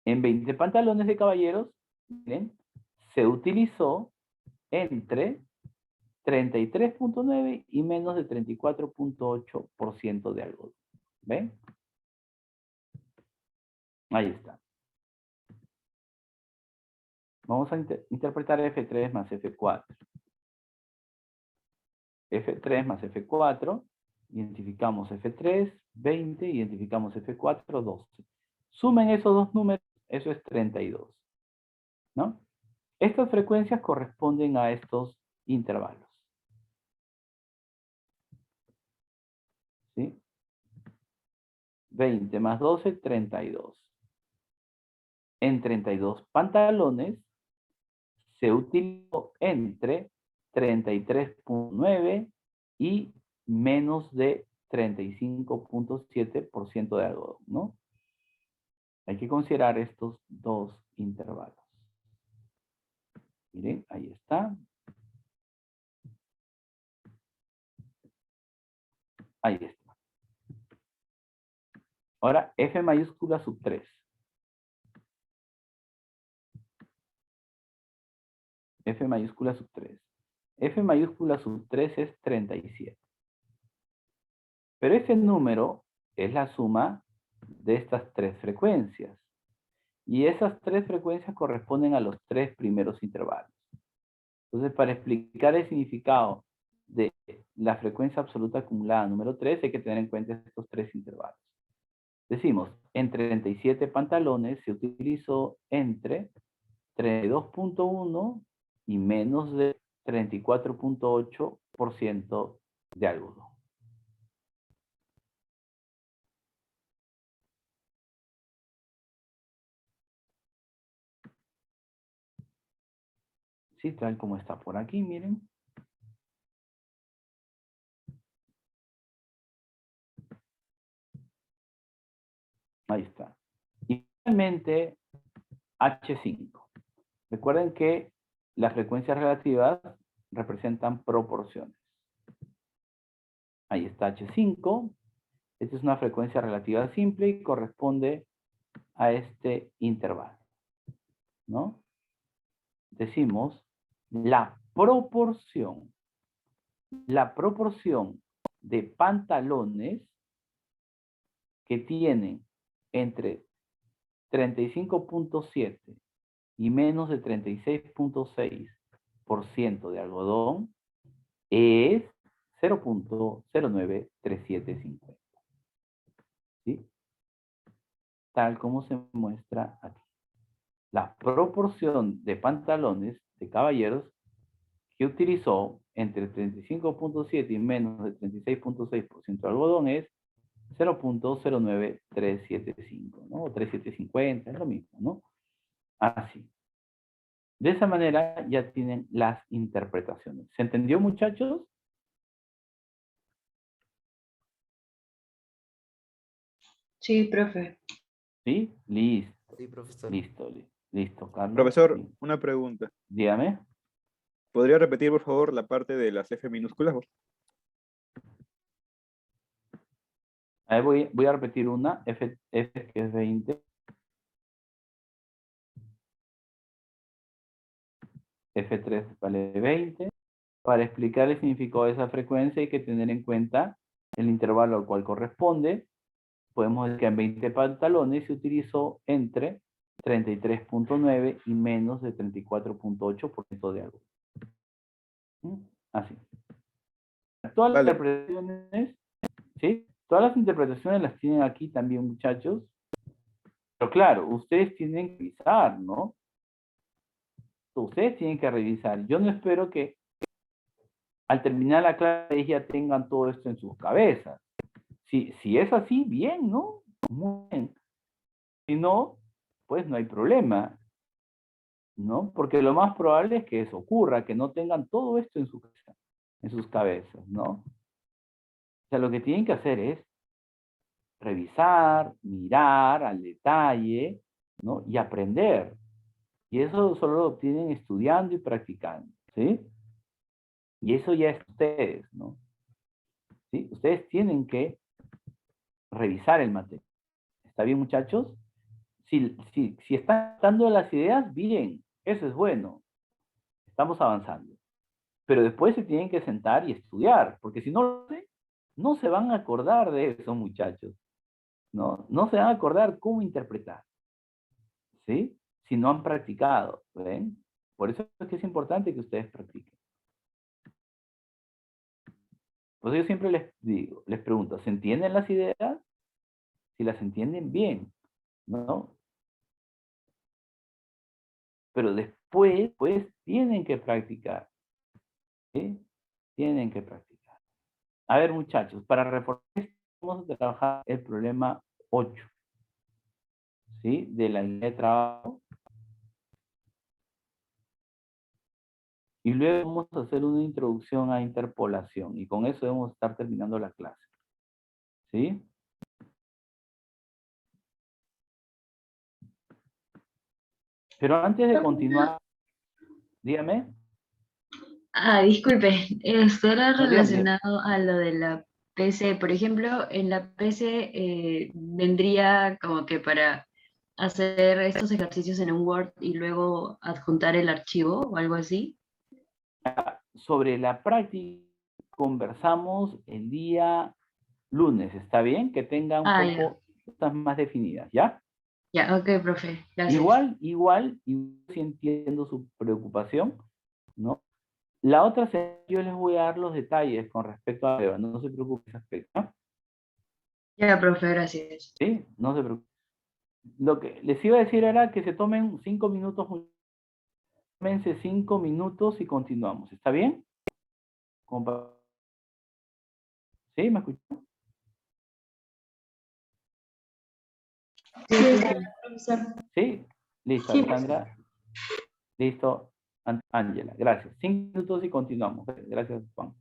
En 20 pantalones de caballeros, miren, se utilizó entre 33.9 y menos de 34.8% de algodón. ¿Ven? Ahí está. Vamos a interpretar F3 más F4. F3 más F4, identificamos F3, 20, identificamos F4, 12. Sumen esos dos números, eso es 32. ¿No? Estas frecuencias corresponden a estos intervalos. 20 más 12, 32. En 32 pantalones se utilizó entre 33.9 y menos de 35.7% de algodón, ¿no? Hay que considerar estos dos intervalos. Miren, ahí está. Ahí está. Ahora, F mayúscula sub 3. F mayúscula sub 3. F mayúscula sub 3 es 37. Pero ese número es la suma de estas tres frecuencias. Y esas tres frecuencias corresponden a los tres primeros intervalos. Entonces, para explicar el significado de la frecuencia absoluta acumulada número 3, hay que tener en cuenta estos tres intervalos. Decimos, en 37 pantalones se utilizó entre 32.1 y menos de 34.8% de algodón. Sí, tal como está por aquí, miren. Ahí está. Y finalmente, H5. Recuerden que las frecuencias relativas representan proporciones. Ahí está H5. Esta es una frecuencia relativa simple y corresponde a este intervalo, ¿no? Decimos la proporción de pantalones que tienen entre 35.7 y menos de 36.6% de algodón es 0.093750. ¿Sí? Tal como se muestra aquí. La proporción de pantalones de caballeros que utilizó entre 35.7 y menos de 36.6% de algodón es 0.09375, ¿no? O 3750, es lo mismo, ¿no? Así. De esa manera ya tienen las interpretaciones. ¿Se entendió, muchachos? Sí, profe. ¿Sí? Listo. Sí, profesor. Listo, Carlos. Profesor, Sí. una pregunta. Dígame. ¿Podría repetir, por favor, la parte de las F minúsculas? A ver, voy a repetir una. F que es 20. F3 vale 20. Para explicar el significado de esa frecuencia hay que tener en cuenta el intervalo al cual corresponde. Podemos decir que en 20 pantalones se utilizó entre 33.9 y menos de 34.8% de algo. Así. Todas las Vale. interpretaciones, ¿sí? Todas las interpretaciones las tienen aquí también, muchachos. Pero claro, ustedes tienen que revisar, ¿no? Ustedes tienen que revisar. Yo no espero que al terminar la clase ya tengan todo esto en sus cabezas. Si es así, bien, ¿no? Muy bien. Si no, pues no hay problema, ¿no? Porque lo más probable es que eso ocurra, que no tengan todo esto en sus cabezas, ¿no? O sea, lo que tienen que hacer es revisar, mirar al detalle, ¿no? Y aprender. Y eso solo lo obtienen estudiando y practicando, ¿sí? Y eso ya es ustedes, ¿no? ¿Sí? Ustedes tienen que revisar el material. ¿Está bien, muchachos? Si están dando las ideas, bien, eso es bueno. Estamos avanzando. Pero después se tienen que sentar y estudiar, porque si no, no se van a acordar de eso, muchachos. ¿No? No se van a acordar cómo interpretar. ¿Sí? Si no han practicado, ¿ven? Por eso es que es importante que ustedes practiquen. Pues yo siempre les digo, les pregunto, ¿se entienden las ideas? Si las entienden bien, ¿no? Pero después, pues, tienen que practicar. ¿Sí? Tienen que practicar. A ver, muchachos, para reforzar esto, vamos a trabajar el problema 8, ¿sí? De la línea de trabajo. Y luego vamos a hacer una introducción a interpolación. Y con eso debemos estar terminando la clase. ¿Sí? Pero antes de continuar, dígame. Disculpe, esto era No, dígame. relacionado a lo de la PC. Por ejemplo, en la PC vendría como que para hacer estos ejercicios en un Word y luego adjuntar el archivo o algo así. Sobre la práctica conversamos el día lunes, ¿está bien? Que tenga un Ya. poco cosas más definidas, ¿ya? Ya, ok, profe, gracias. Igual, sí entiendo su preocupación, ¿no? La otra, yo les voy a dar los detalles con respecto a Eva, no se preocupe ese aspecto, ¿no? Ya, profe, gracias. ¿Sí? No se preocupe. Lo que les iba a decir era que se tomen 5 minutos, tómense 5 minutos y continuamos, ¿está bien? ¿Sí? ¿Me escuchan? Sí, profesor. ¿Sí? Listo, Sí, Alejandra. Listo, Ángela. Gracias. 5 minutos y continuamos. Gracias, Juan.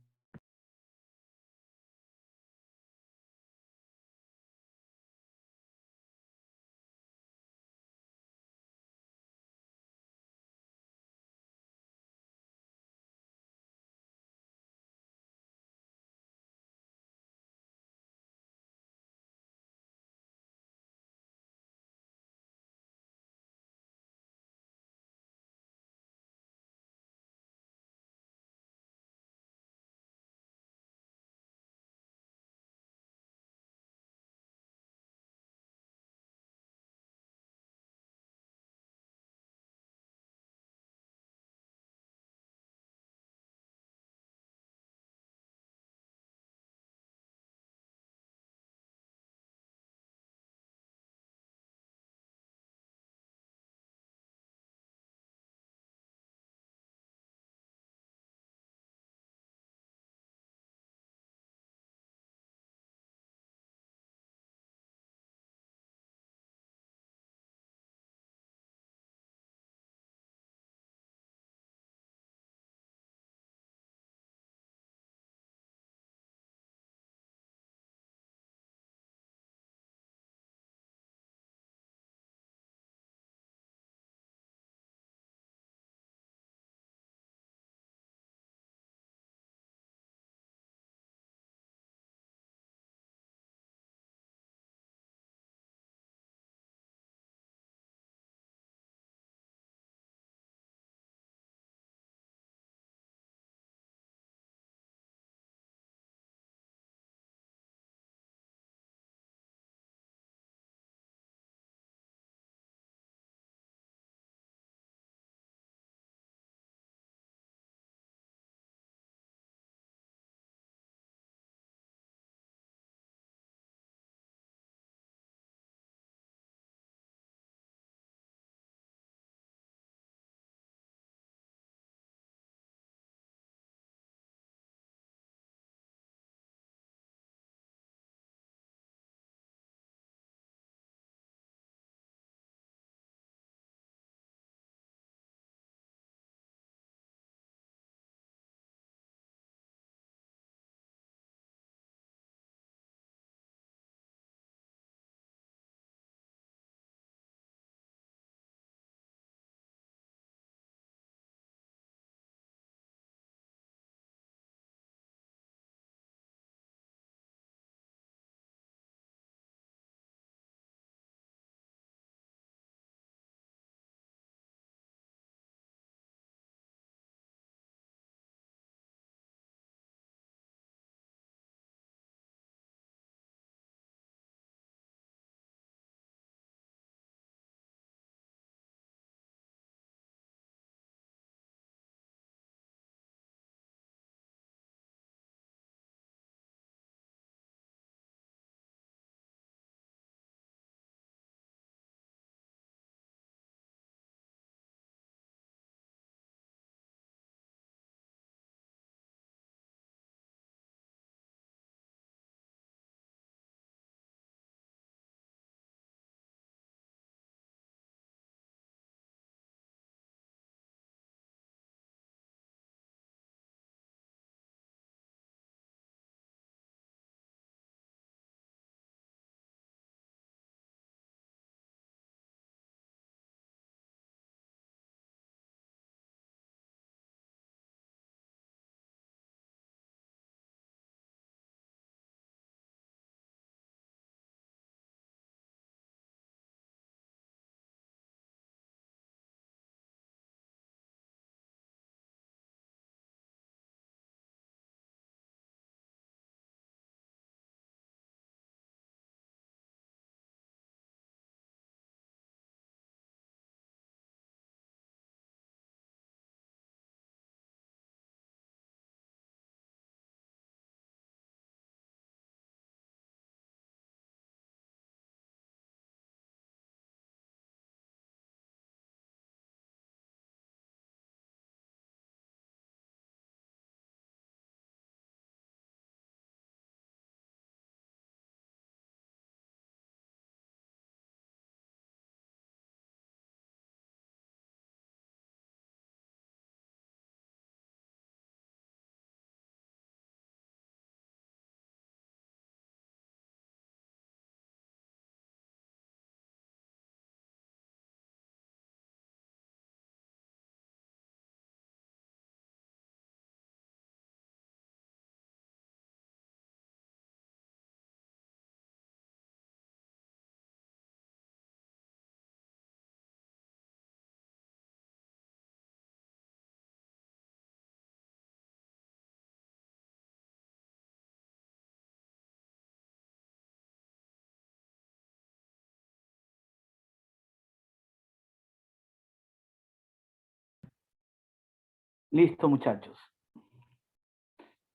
Listo, muchachos.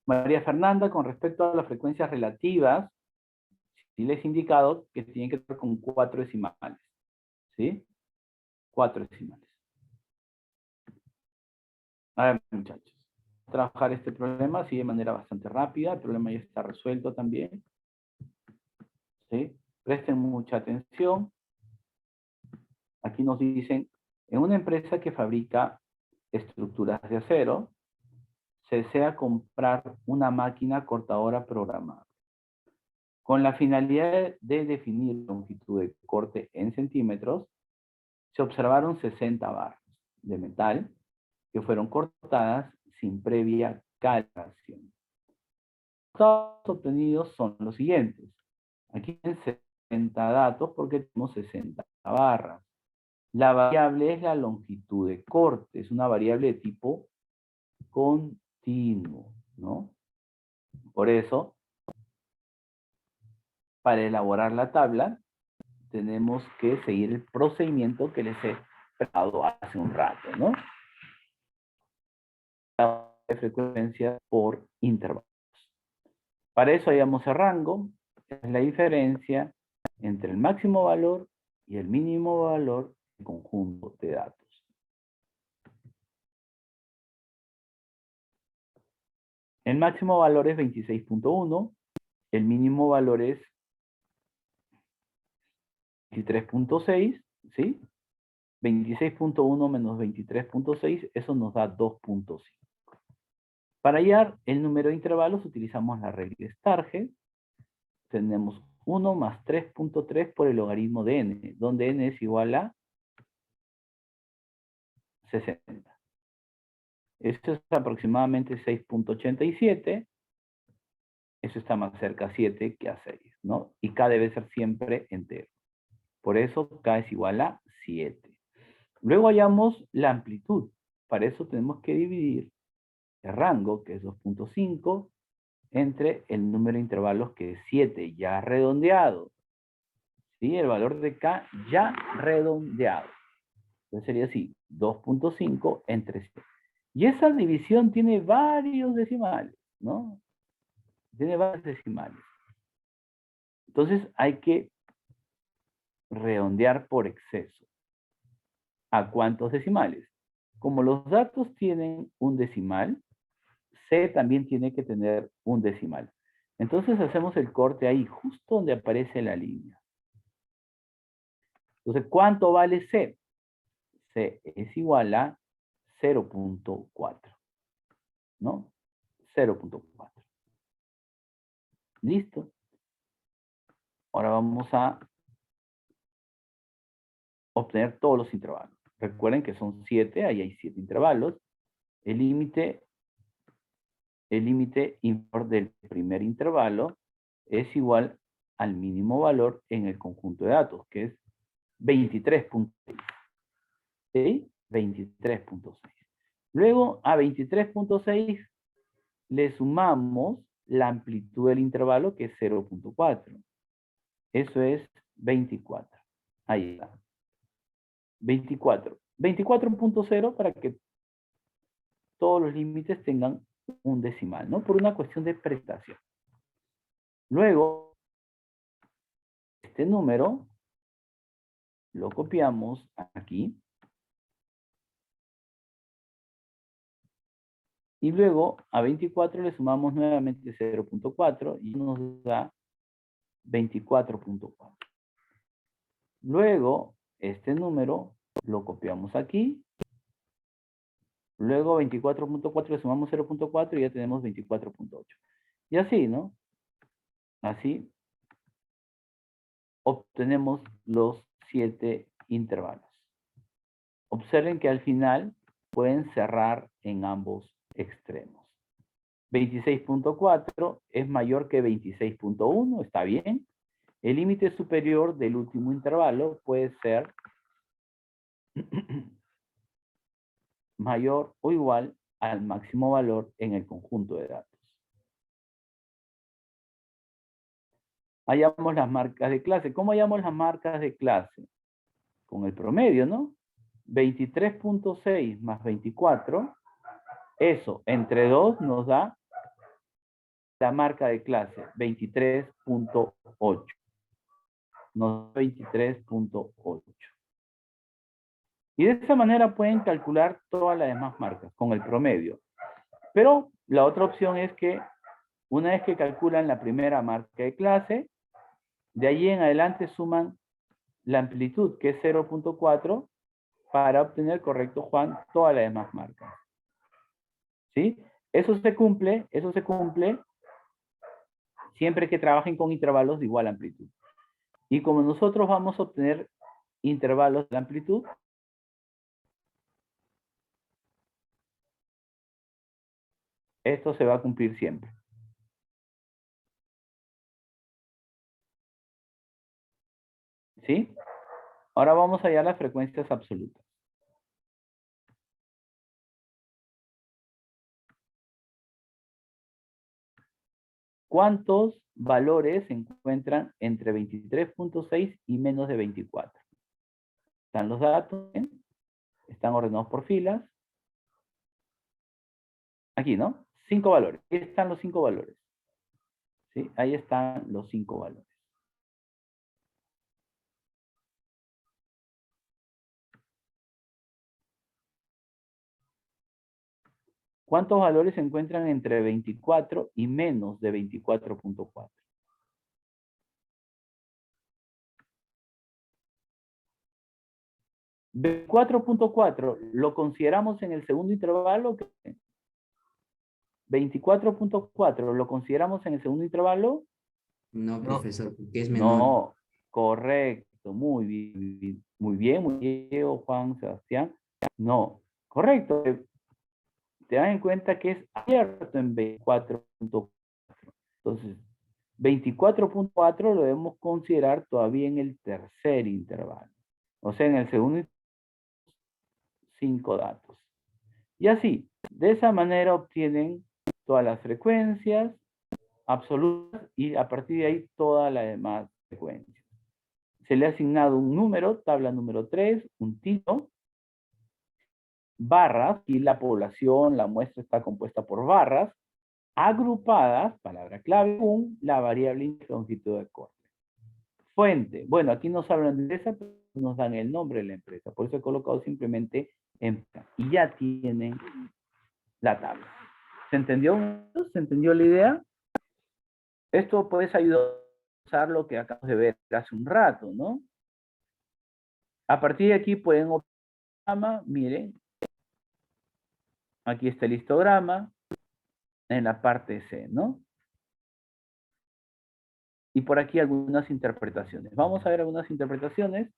María Fernanda, con respecto a las frecuencias relativas, sí les he indicado que tienen que estar con 4 decimales. ¿Sí? 4 decimales. A ver, muchachos. Trabajar este problema así de manera bastante rápida. El problema ya está resuelto también. ¿Sí? Presten mucha atención. Aquí nos dicen, en una empresa que fabrica estructuras de acero, se desea comprar una máquina cortadora programada. Con la finalidad de definir la longitud de corte en centímetros, se observaron 60 barras de metal que fueron cortadas sin previa calibración. Los datos obtenidos son los siguientes. Aquí tienen 60 datos porque tenemos 60 barras. La variable es la longitud de corte, es una variable de tipo continuo, ¿no? Por eso, para elaborar la tabla, tenemos que seguir el procedimiento que les he explicado hace un rato, ¿no? De frecuencia por intervalos. Para eso hallamos el rango, es la diferencia entre el máximo valor y el mínimo valor del conjunto de datos. El máximo valor es 26.1, el mínimo valor es 23.6, ¿sí? 26.1 menos 23.6, eso nos da 2.5. Para hallar el número de intervalos utilizamos la regla de Stargell. Tenemos 1 más 3.3 por el logaritmo de n, donde n es igual a 60. Esto es aproximadamente 6.87. Eso está más cerca a 7 que a 6, ¿no? Y k debe ser siempre entero. Por eso k es igual a 7. Luego hallamos la amplitud. Para eso tenemos que dividir el rango, que es 2.5, entre el número de intervalos, que es 7, ya redondeado. ¿Sí? El valor de k ya redondeado. Entonces sería así, 2.5 entre 7. Y esa división tiene varios decimales, ¿no? Tiene varios decimales. Entonces hay que redondear por exceso. ¿A cuántos decimales? Como los datos tienen un decimal, C también tiene que tener un decimal. Entonces hacemos el corte ahí, justo donde aparece la línea. Entonces, ¿cuánto vale C? C es igual a 0.4, ¿no? 0.4. ¿Listo? Ahora vamos a obtener todos los intervalos. Recuerden que son 7, ahí hay 7 intervalos. El límite inferior del primer intervalo es igual al mínimo valor en el conjunto de datos, que es 23.6. ¿Sí? 23.6. Luego, a 23.6 le sumamos la amplitud del intervalo, que es 0.4. Eso es 24. Ahí está. 24. 24.0 para que todos los límites tengan un decimal, ¿no? Por una cuestión de prestación. Luego, este número lo copiamos aquí. Y luego a 24 le sumamos nuevamente 0.4 y nos da 24.4. Luego, este número lo copiamos aquí. Luego 24.4 le sumamos 0.4 y ya tenemos 24.8. Y así, ¿no? Así obtenemos los 7 intervalos. Observen que al final pueden cerrar en ambos extremos. 26.4 es mayor que 26.1, está bien. El límite superior del último intervalo puede ser mayor o igual al máximo valor en el conjunto de datos. Hallamos las marcas de clase. ¿Cómo hallamos las marcas de clase? Con el promedio, ¿no? 23.6 más 24 Eso, entre 2 nos da la marca de clase, 23.8. Nos da 23.8. Y de esa manera pueden calcular todas las demás marcas con el promedio. Pero la otra opción es que una vez que calculan la primera marca de clase, de allí en adelante suman la amplitud, que es 0.4, para obtener, correcto, Juan, todas las demás marcas. ¿Sí? Eso se cumple siempre que trabajen con intervalos de igual amplitud. Y como nosotros vamos a obtener intervalos de amplitud, esto se va a cumplir siempre. ¿Sí? Ahora vamos allá a las frecuencias absolutas. ¿Cuántos valores se encuentran entre 23.6 y menos de 24? Están los datos, ¿eh? Están ordenados por filas. Aquí, ¿no? 5 valores. Ahí están los 5 valores. ¿Sí? Ahí están los 5 valores. ¿Cuántos valores se encuentran entre 24 y menos de 24.4? 24.4 lo consideramos en el segundo intervalo. 24.4 lo consideramos en el segundo intervalo. No, profesor, porque es menor. No, correcto, muy bien, muy bien, Juan Sebastián. No, correcto. Te dan en cuenta que es abierto en 24.4. Entonces, 24.4 lo debemos considerar todavía en el tercer intervalo. O sea, en el segundo, 5 datos. Y así, de esa manera obtienen todas las frecuencias absolutas y a partir de ahí todas las demás frecuencias. Se le ha asignado un número, tabla número 3, un título, barras, y la población, la muestra está compuesta por barras, agrupadas, palabra clave, con la variable longitud de corte. Fuente, bueno, aquí nos hablan de esa, pero nos dan el nombre de la empresa, por eso he colocado simplemente empresa, y ya tienen la tabla. ¿Se entendió? ¿Se entendió la idea? Esto puedes ayudar a usar lo que acabamos de ver hace un rato, ¿no? A partir de aquí pueden obtener, miren, aquí está el histograma en la parte C, ¿no? Y por aquí algunas interpretaciones. Vamos a ver algunas interpretaciones.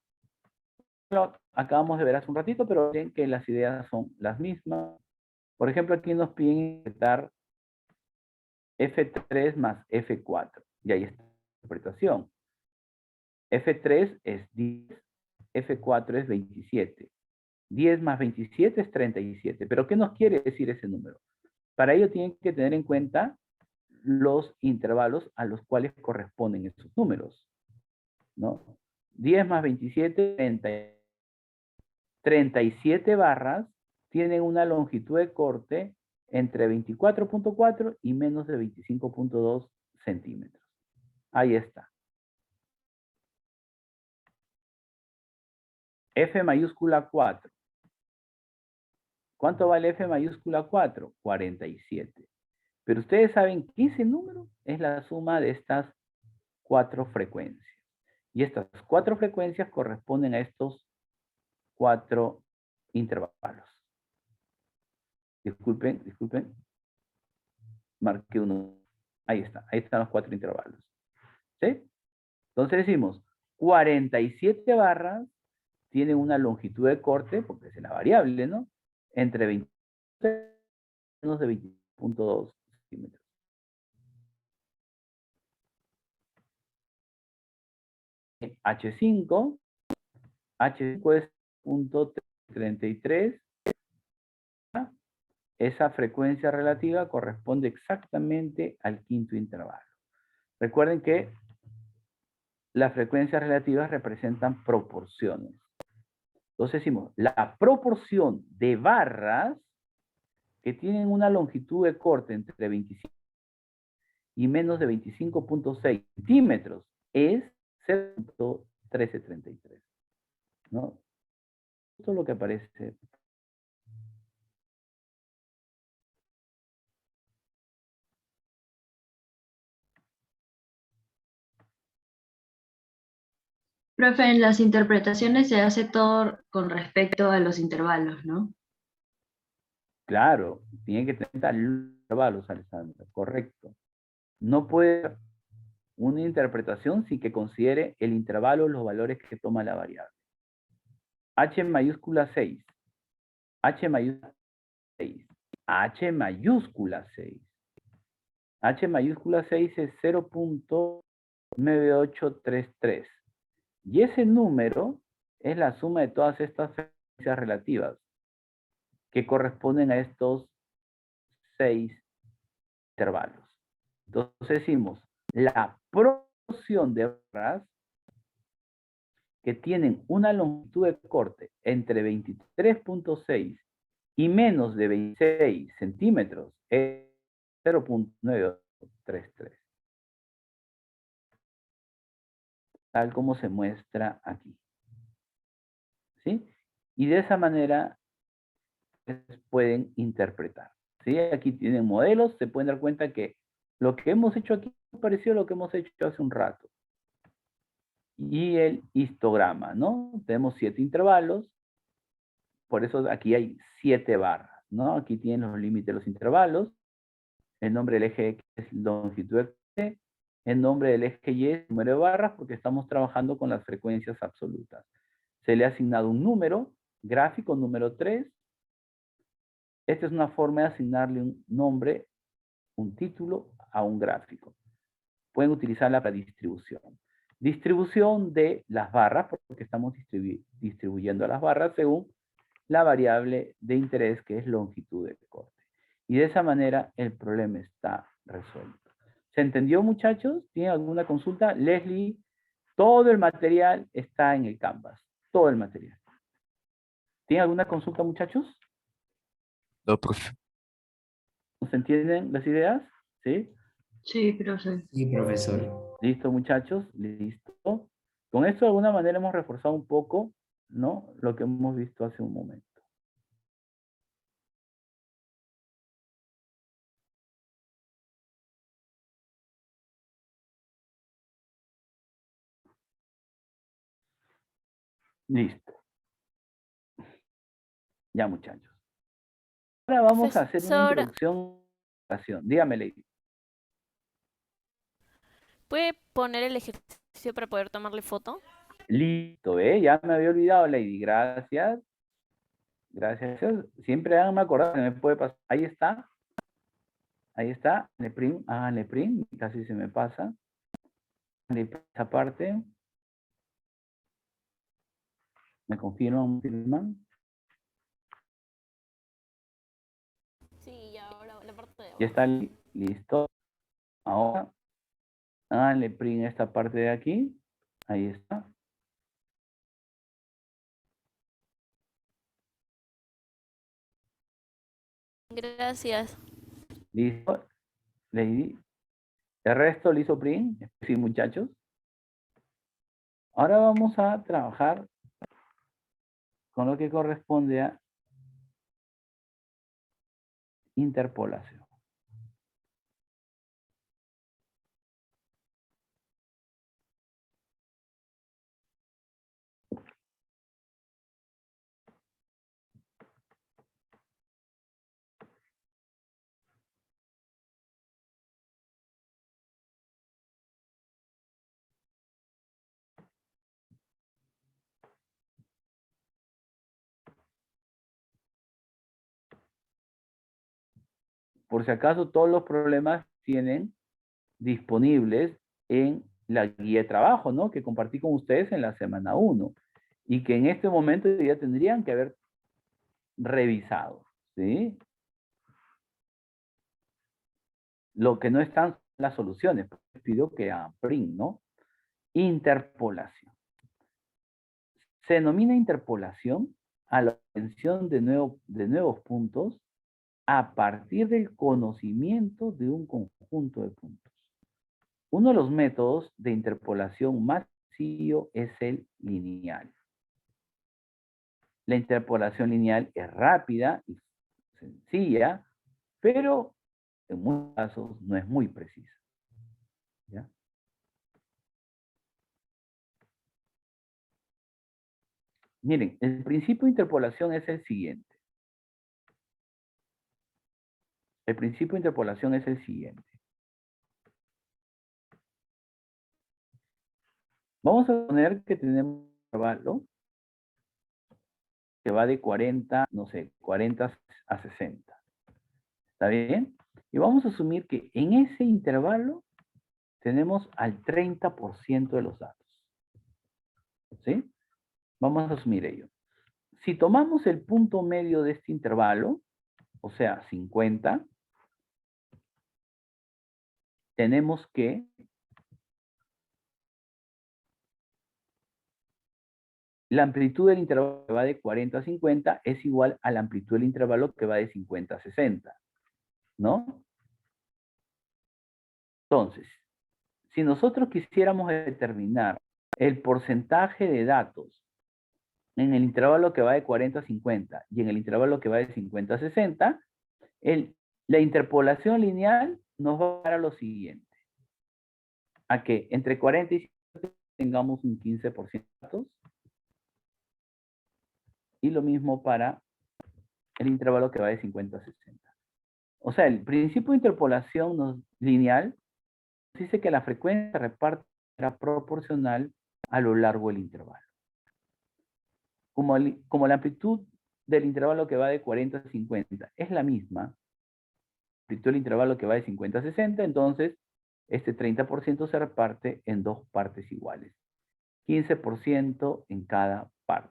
Lo acabamos de ver hace un ratito, pero ven que las ideas son las mismas. Por ejemplo, aquí nos piden interpretar F3 más F4. Y ahí está la interpretación. F3 es 10, F4 es 27. 10 más 27 es 37. ¿Pero qué nos quiere decir ese número? Para ello tienen que tener en cuenta los intervalos a los cuales corresponden esos números, ¿no? 10 más 27, 30. 37 barras tienen una longitud de corte entre 24.4 y menos de 25.2 centímetros. Ahí está. F mayúscula 4. ¿Cuánto vale F mayúscula 4? 47. Pero ustedes saben que ese número es la suma de estas 4 frecuencias. Y estas 4 frecuencias corresponden a estos 4 intervalos. Disculpen. Marqué uno. Ahí está. Ahí están los 4 intervalos. ¿Sí? Entonces decimos, 47 barras tienen una longitud de corte, porque es la variable, ¿no? Entre 20 menos de 20.2 centímetros. H5 es .33. Esa frecuencia relativa corresponde exactamente al quinto intervalo. Recuerden que las frecuencias relativas representan proporciones. Entonces decimos, la proporción de barras que tienen una longitud de corte entre 25 y menos de 25.6 centímetros es 0.1333, ¿no? Esto es lo que aparece. Profe, en las interpretaciones se hace todo con respecto a los intervalos, ¿no? Claro, tiene que tener intervalos, Alessandra, correcto. No puede haber una interpretación sin que considere el intervalo, los valores que toma la variable. H mayúscula 6, H mayúscula 6, H mayúscula 6. H mayúscula 6 es 0.9833. Y ese número es la suma de todas estas frecuencias relativas que corresponden a estos 6 intervalos. Entonces decimos, la proporción de barras que tienen una longitud de corte entre 23.6 y menos de 26 centímetros es 0.933. Tal como se muestra aquí. ¿Sí? Y de esa manera pueden interpretar. ¿Sí? Aquí tienen modelos, se pueden dar cuenta que lo que hemos hecho aquí es parecido a lo que hemos hecho hace un rato. Y el histograma, ¿no? Tenemos 7 intervalos, por eso aquí hay 7 barras, ¿no? Aquí tienen los límites de los intervalos, el nombre del eje X es longitud de T, el nombre del eje Y es número de barras, porque estamos trabajando con las frecuencias absolutas. Se le ha asignado un número, gráfico número 3. Esta es una forma de asignarle un nombre, un título a un gráfico. Pueden utilizarla para distribución. Distribución de las barras, porque estamos distribuyendo las barras según la variable de interés, que es longitud de corte. Y de esa manera el problema está resuelto. ¿Se entendió, muchachos? ¿Tienen alguna consulta? Leslie, todo el material está en el Canvas. Todo el material. ¿Tienen alguna consulta, muchachos? No, profe. ¿Se entienden las ideas? ¿Sí? Sí, profe. Sí, profesor. Listo, muchachos, listo. Con esto de alguna manera hemos reforzado un poco, ¿no? Lo que hemos visto hace un momento. Listo. Ya, muchachos. Ahora vamos a hacer una Profesor, introducción. Dígame, Lady. ¿puede poner el ejercicio para poder tomarle foto? Listo, ya me había olvidado, Lady. Gracias. Gracias. Siempre háganme acordar que me puede pasar. Ahí está. Ahí está. Háganle print. Casi se me pasa. Esa parte. ¿Me confirman? Sí, y ahora la parte de Ya abajo. está listo. Ahora, háganle print esta parte de aquí. Ahí está. Gracias. Listo. Lady. El resto lo hizo print. Sí, muchachos. Ahora vamos a trabajar con lo que corresponde a interpolación. Por si acaso, todos los problemas tienen disponibles en la guía de trabajo, ¿no? Que compartí con ustedes en la semana 1 y que en este momento ya tendrían que haber revisado, ¿sí? Lo que no están son las soluciones. Pido que hagan print, ¿no? Interpolación. Se denomina interpolación a la obtención de nuevos puntos a partir del conocimiento de un conjunto de puntos. Uno de los métodos de interpolación más sencillo es el lineal. La interpolación lineal es rápida y sencilla, pero en muchos casos no es muy precisa. ¿Ya? Miren, el principio de interpolación es el siguiente. El principio de interpolación es el siguiente. Vamos a suponer que tenemos un intervalo que va de 40, no sé, 40 a 60. ¿Está bien? Y vamos a asumir que en ese intervalo tenemos al 30% de los datos. ¿Sí? Vamos a asumir ello. Si tomamos el punto medio de este intervalo, o sea, 50, tenemos que la amplitud del intervalo que va de 40 a 50 es igual a la amplitud del intervalo que va de 50 a 60, ¿no? Entonces, si nosotros quisiéramos determinar el porcentaje de datos en el intervalo que va de 40 a 50 y en el intervalo que va de 50 a 60, la interpolación lineal nos va a dar a lo siguiente. A que entre 40 y 50 tengamos un 15% de datos. Y lo mismo para el intervalo que va de 50 a 60. O sea, el principio de interpolación lineal dice que la frecuencia de reparto será proporcional a lo largo del intervalo. Como la amplitud del intervalo que va de 40 a 50 es la misma, la amplitud del intervalo que va de 50 a 60, entonces este 30% se reparte en dos partes iguales. 15% en cada parte.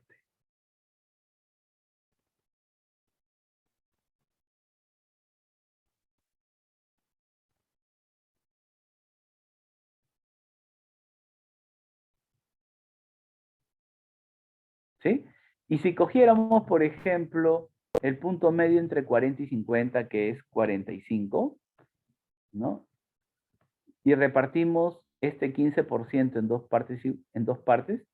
¿Sí? Y si cogiéramos, por ejemplo, el punto medio entre 40 y 50, que es 45, ¿no? Y repartimos este 15% en dos partes,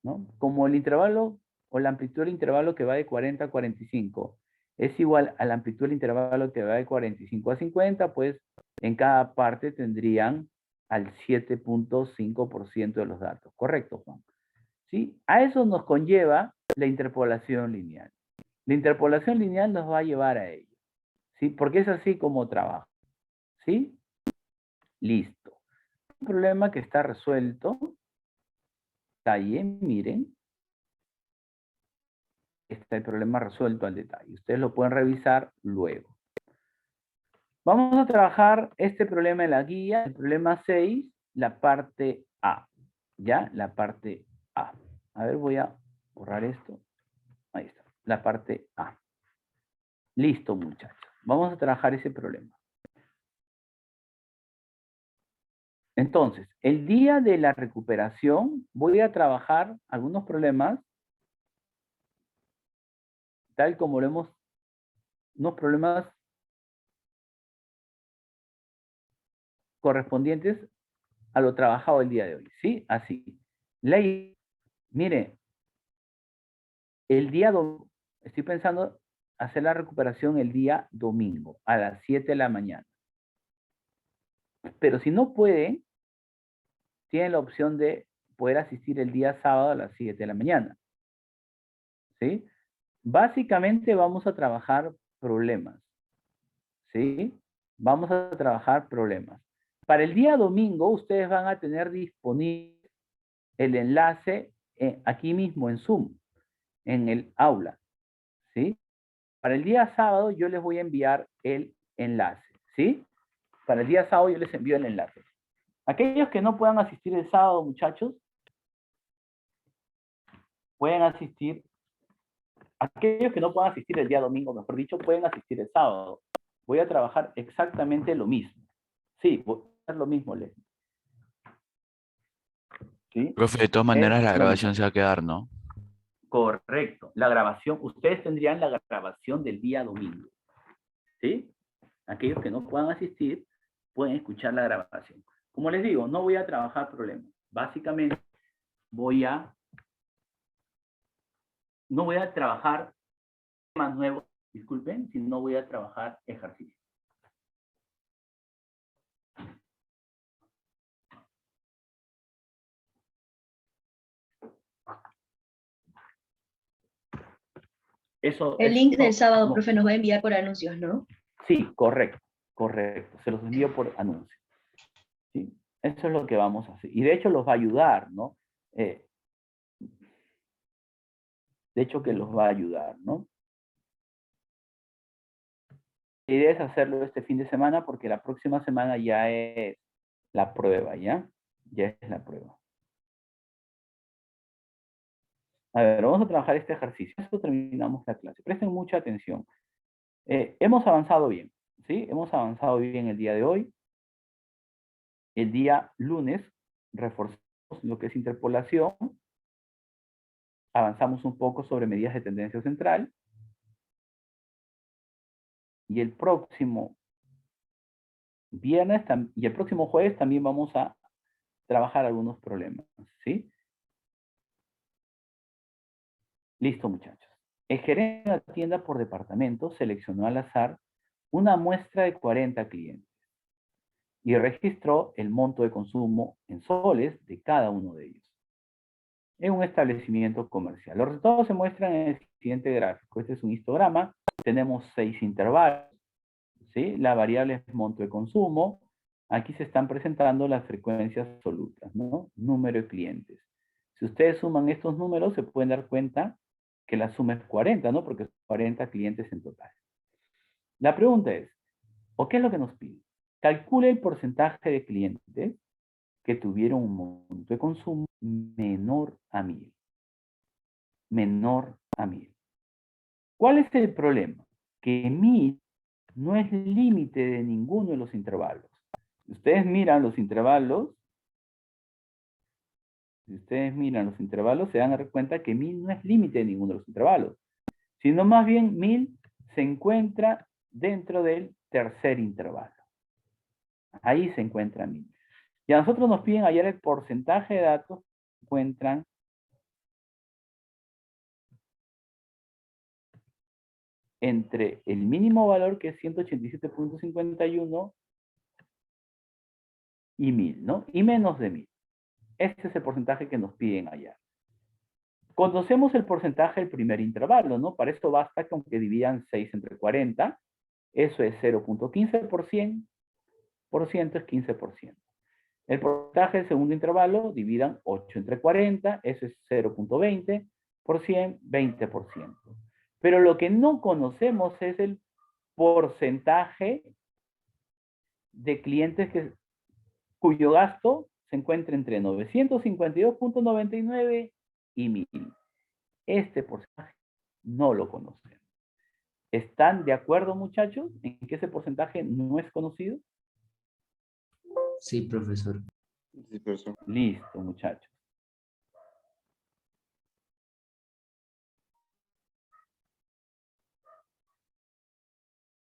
¿no? Como el intervalo o la amplitud del intervalo que va de 40 a 45 es igual a la amplitud del intervalo que va de 45 a 50, pues en cada parte tendrían al 7.5% de los datos. ¿Correcto, Juan? ¿Sí? A eso nos conlleva la interpolación lineal. La interpolación lineal nos va a llevar a ello. ¿Sí? Porque es así como trabaja. ¿Sí? Listo. Un problema que está resuelto. Detalle, miren. Está el problema resuelto al detalle. Ustedes lo pueden revisar luego. Vamos a trabajar este problema en la guía, el problema 6, la parte A. ¿Ya? La parte A. A ver, voy a borrar esto. Ahí está, la parte A. Listo, muchachos. Vamos a trabajar ese problema. Entonces, el día de la recuperación voy a trabajar algunos problemas, tal como lo hemos, unos problemas correspondientes a lo trabajado el día de hoy. ¿Sí? Así. Ley, mire, el día domingo, estoy pensando hacer la recuperación el día domingo, a las 7 de la mañana. Pero si no puede, tiene la opción de poder asistir el día sábado a las 7 de la mañana. ¿Sí? Básicamente vamos a trabajar problemas. ¿Sí? Vamos a trabajar problemas. Para el día domingo, ustedes van a tener disponible el enlace aquí mismo en Zoom, en el aula. ¿Sí? Para el día sábado, yo les voy a enviar el enlace. ¿Sí? Para el día sábado, yo les envío el enlace. Aquellos que no puedan asistir el sábado, muchachos, pueden asistir. Aquellos que no puedan asistir el día domingo, mejor dicho, pueden asistir el sábado. Voy a trabajar exactamente lo mismo. Sí, voy a hacer lo mismo, Leslie. ¿Sí? Profe, de todas maneras la lo grabación mismo. se va a quedar, ¿no? Correcto. La grabación, ustedes tendrían la grabación del día domingo. ¿sí? Aquellos que no puedan asistir pueden escuchar la grabación. Como les digo, no voy a trabajar problemas. Básicamente no voy a trabajar temas nuevos, disculpen, sino voy a trabajar ejercicios. Eso El link del sábado, no. profe, nos va a enviar por anuncios, ¿no? Sí, correcto. Se los envío por anuncio. ¿Sí? Eso es lo que vamos a hacer. Y de hecho los va a ayudar, ¿no? De hecho que los va a ayudar, ¿no? La idea es hacerlo este fin de semana porque la próxima semana ya es la prueba, ¿ya? Ya es la prueba. A ver, vamos a trabajar este ejercicio. Esto terminamos la clase. Presten mucha atención. Hemos avanzado bien, ¿sí? Hemos avanzado bien el día de hoy. El día lunes reforzamos lo que es interpolación. Avanzamos un poco sobre medidas de tendencia central. Y el próximo viernes y el próximo jueves también vamos a trabajar algunos problemas, ¿sí? Listo, muchachos. El gerente de la tienda por departamento seleccionó al azar una muestra de 40 clientes y registró el monto de consumo en soles de cada uno de ellos en un establecimiento comercial. Los resultados se muestran en el siguiente gráfico. Este es un histograma. Tenemos 6 intervalos, ¿sí? La variable es monto de consumo. Aquí se están presentando las frecuencias absolutas, ¿no? Número de clientes. Si ustedes suman estos números, se pueden dar cuenta que la suma es 40, ¿no? Porque son 40 clientes en total. La pregunta es, ¿o qué es lo que nos pide? Calcule el porcentaje de clientes que tuvieron un monto de consumo menor a 1000. Menor a 1000. ¿Cuál es el problema? Que 1000 no es límite de ninguno de los intervalos. Si ustedes miran los intervalos, se van a dar cuenta que 1000 no es límite de ninguno de los intervalos, sino más bien 1000 se encuentra dentro del tercer intervalo. Ahí se encuentra 1000. Y a nosotros nos piden hallar el porcentaje de datos que se encuentran entre el mínimo valor, que es 187.51, y 1000, ¿no? Y menos de 1000. Este es el porcentaje que nos piden hallar. Conocemos el porcentaje del primer intervalo, ¿no? Para esto basta con que dividan 6 entre 40. Eso es 0.15%, es 15%. El porcentaje del segundo intervalo, dividan 8 entre 40, eso es 0.20%, 20%. Pero lo que no conocemos es el porcentaje de clientes cuyo gasto se encuentra entre 952.99 y 1000. Este porcentaje no lo conocemos. ¿Están de acuerdo, muchachos, en que ese porcentaje no es conocido? Sí, profesor. Sí, profesor. Listo, muchachos.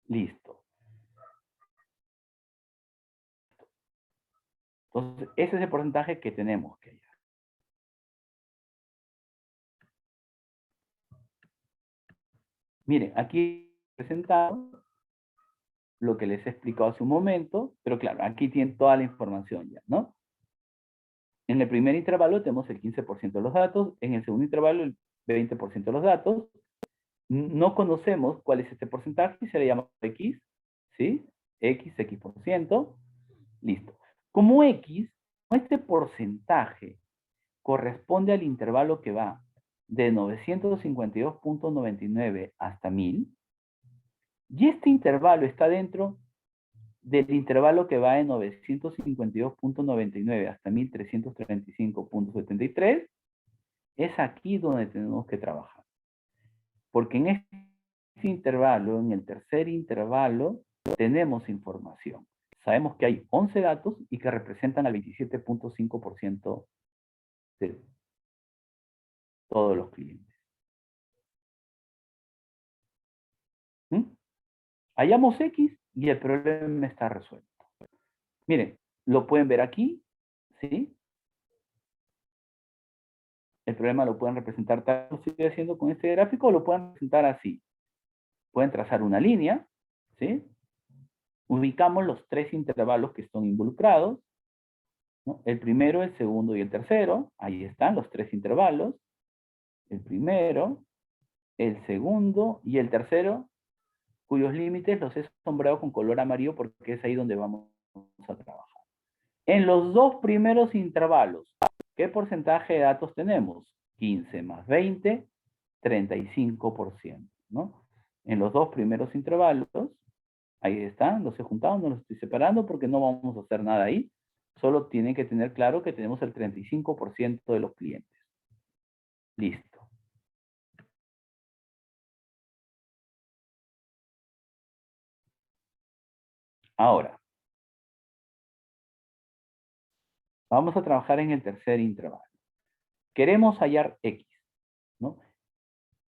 Listo. Entonces, ese es el porcentaje que tenemos que hallar. Miren, aquí presentado lo que les he explicado hace un momento, pero claro, aquí tienen toda la información ya, ¿no? En el primer intervalo tenemos el 15% de los datos, en el segundo intervalo el 20% de los datos. No conocemos cuál es este porcentaje y se le llama X, ¿sí? X%. Listo. Como X, este porcentaje corresponde al intervalo que va de 952.99 hasta 1000, y este intervalo está dentro del intervalo que va de 952.99 hasta 1335.73, es aquí donde tenemos que trabajar. Porque en este intervalo, en el tercer intervalo, tenemos información. Sabemos que hay 11 datos y que representan al 27.5% de todos los clientes. ¿Mm? Hallamos X y el problema está resuelto. Miren, lo pueden ver aquí, ¿sí? El problema lo pueden representar tal como estoy haciendo con este gráfico, o lo pueden representar así. Pueden trazar una línea, ¿sí? Ubicamos los 3 intervalos que están involucrados, ¿no? El primero, el segundo y el tercero. Ahí están los 3 intervalos. El primero, el segundo y el tercero, cuyos límites los he sombreado con color amarillo porque es ahí donde vamos a trabajar. En los 2 primeros intervalos, ¿qué porcentaje de datos tenemos? 15 más 20, 35%, ¿no? En los 2 primeros intervalos, ahí están, los he juntado, no los estoy separando porque no vamos a hacer nada ahí. Solo tienen que tener claro que tenemos el 35% de los clientes. Listo. Ahora, vamos a trabajar en el tercer intervalo. Queremos hallar X, ¿no?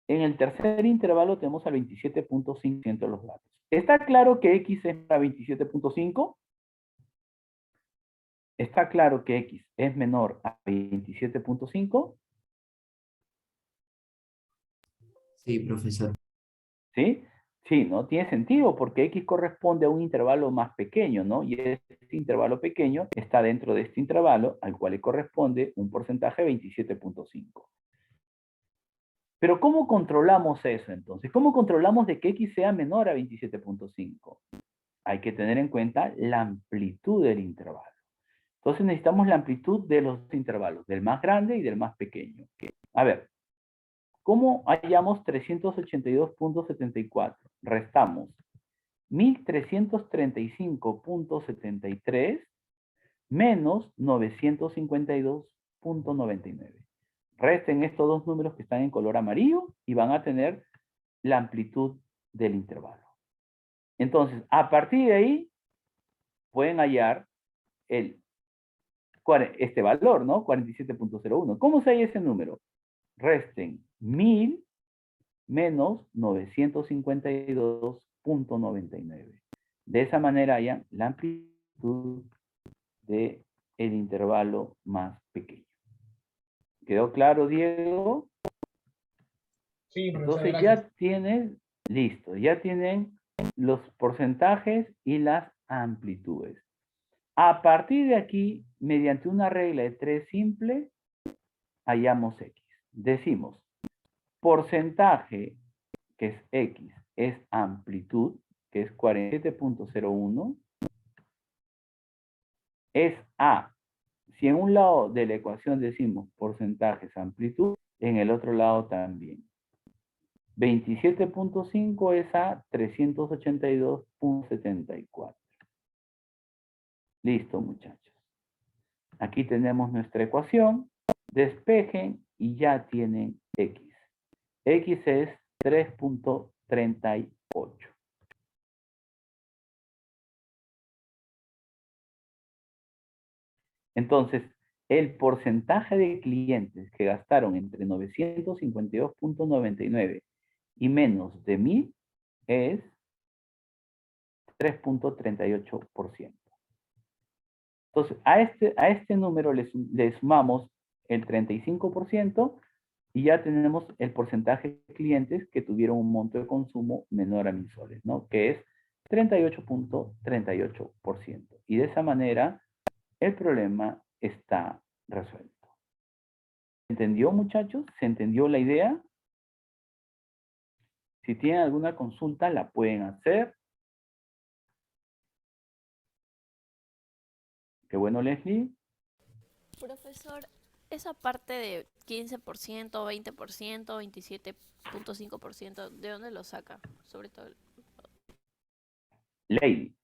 En el tercer intervalo tenemos al 27.5% de los datos. ¿Está claro que X es para 27.5? ¿Está claro que X es menor a 27.5? Sí, profesor. ¿Sí? Sí, ¿no? Tiene sentido porque X corresponde a un intervalo más pequeño, ¿no? Y este intervalo pequeño está dentro de este intervalo al cual le corresponde un porcentaje de 27.5. Pero ¿cómo controlamos eso entonces? ¿Cómo controlamos de que X sea menor a 27.5? Hay que tener en cuenta la amplitud del intervalo. Entonces necesitamos la amplitud de los intervalos, del más grande y del más pequeño. A ver, ¿cómo hallamos 382.74? Restamos 1335.73 menos 952.99. Resten estos dos números que están en color amarillo y van a tener la amplitud del intervalo. Entonces, a partir de ahí, pueden hallar este valor, ¿no? 47.01. ¿Cómo se halla ese número? Resten 1000 menos 952.99. De esa manera hallan la amplitud del intervalo más pequeño. ¿Quedó claro, Diego? Sí, profesor, Entonces gracias. ya tienen, listo, ya tienen los porcentajes y las amplitudes. A partir de aquí, mediante una regla de 3 simple, hallamos X. Decimos, porcentaje, que es X, es amplitud, que es 47.01, es A. Si en un lado de la ecuación decimos porcentaje es amplitud, en el otro lado también. 27.5 es a 382.74. Listo, muchachos. Aquí tenemos nuestra ecuación. Despejen y ya tienen X. X es 3.38. Entonces, el porcentaje de clientes que gastaron entre 952.99 y menos de 1000 es 3.38%. Entonces, a este número le sumamos el 35% y ya tenemos el porcentaje de clientes que tuvieron un monto de consumo menor a 1000 soles, ¿no? Que es 38.38%. Y de esa manera, el problema está resuelto. ¿Se entendió, muchachos? ¿Se entendió la idea? Si tienen alguna consulta, la pueden hacer. Qué bueno, Leslie. Profesor, esa parte de 15%, 20%, 27.5%, ¿de dónde lo saca? Sobre todo. Lady.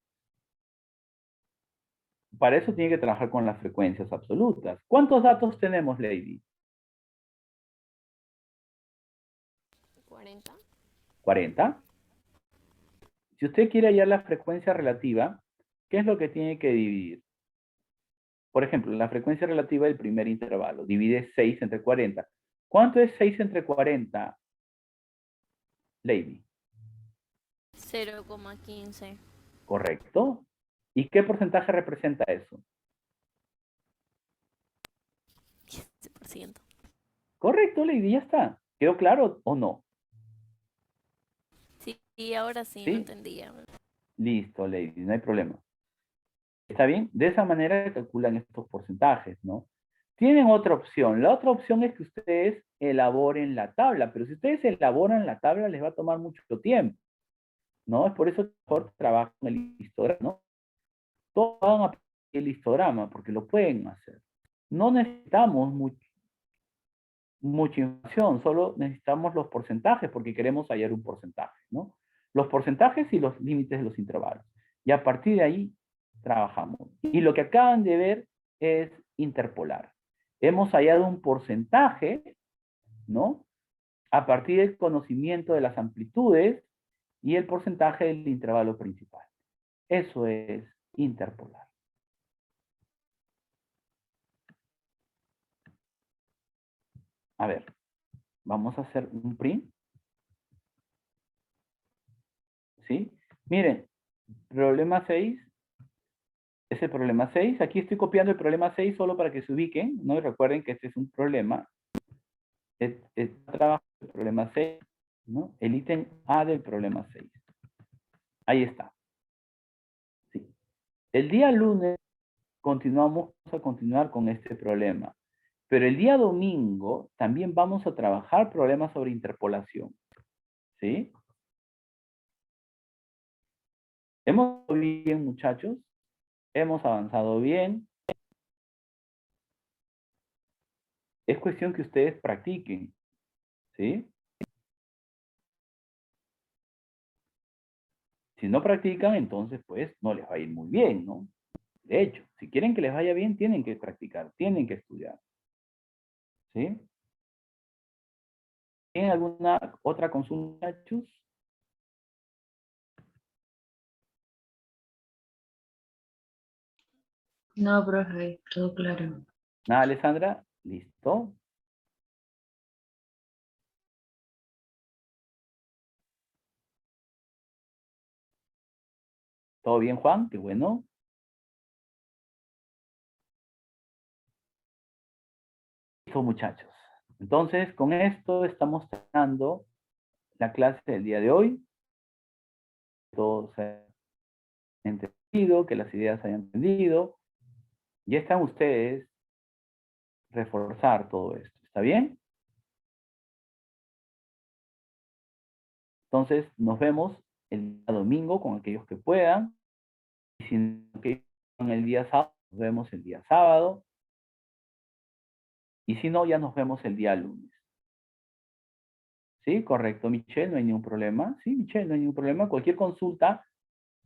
Para eso tiene que trabajar con las frecuencias absolutas. ¿Cuántos datos tenemos, Lady? 40. 40. Si usted quiere hallar la frecuencia relativa, ¿qué es lo que tiene que dividir? Por ejemplo, la frecuencia relativa del primer intervalo. Divide 6 entre 40. ¿Cuánto es 6 entre 40, Lady? 0,15. Correcto. ¿Y qué porcentaje representa eso? 15%. Correcto, Lady, ya está. ¿Quedó claro o no? Sí, ahora sí, no ¿Sí? entendía. Listo, Lady, no hay problema. ¿Está bien? De esa manera calculan estos porcentajes, ¿no? Tienen otra opción. La otra opción es que ustedes elaboren la tabla, pero si ustedes elaboran la tabla les va a tomar mucho tiempo, ¿no? Es por eso que mejor trabajan el histograma, ¿no? Todos van a el histograma porque lo pueden hacer. No necesitamos mucha información, solo necesitamos los porcentajes porque queremos hallar un porcentaje, ¿no? Los porcentajes y los límites de los intervalos. Y a partir de ahí trabajamos. Y lo que acaban de ver es interpolar. Hemos hallado un porcentaje, ¿no? A partir del conocimiento de las amplitudes y el porcentaje del intervalo principal. Eso es interpolar. A ver, vamos a hacer un print. ¿Sí? Miren, problema 6 es el problema 6. Aquí estoy copiando el problema 6 solo para que se ubiquen, ¿no? Y recuerden que este es un problema. Es trabajo del problema 6, ¿no? El ítem A del problema 6. Ahí está. Sí. El día lunes vamos a continuar con este problema. Pero el día domingo también vamos a trabajar problemas sobre interpolación. ¿Sí? ¿Hemos avanzado bien, muchachos? ¿Hemos avanzado bien? Es cuestión que ustedes practiquen. ¿Sí? Si no practican, entonces pues no les va a ir muy bien, ¿no? De hecho, si quieren que les vaya bien, tienen que practicar, tienen que estudiar. ¿Sí? ¿Tienen alguna otra consulta, muchachos? No, profe, todo claro. Nada, Alessandra, listo. ¿Todo bien, Juan? Qué bueno. Listo, muchachos. Entonces, con esto estamos terminando la clase del día de hoy. Todos se han entendido, que las ideas se hayan entendido. Ya están ustedes reforzar todo esto. ¿Está bien? Entonces, nos vemos el día domingo con aquellos que puedan. Y si no que el día sábado, nos vemos el día sábado. Y si no, ya nos vemos el día lunes. ¿Sí? Correcto, Michelle, no hay ningún problema. Sí, Michelle, no hay ningún problema. Cualquier consulta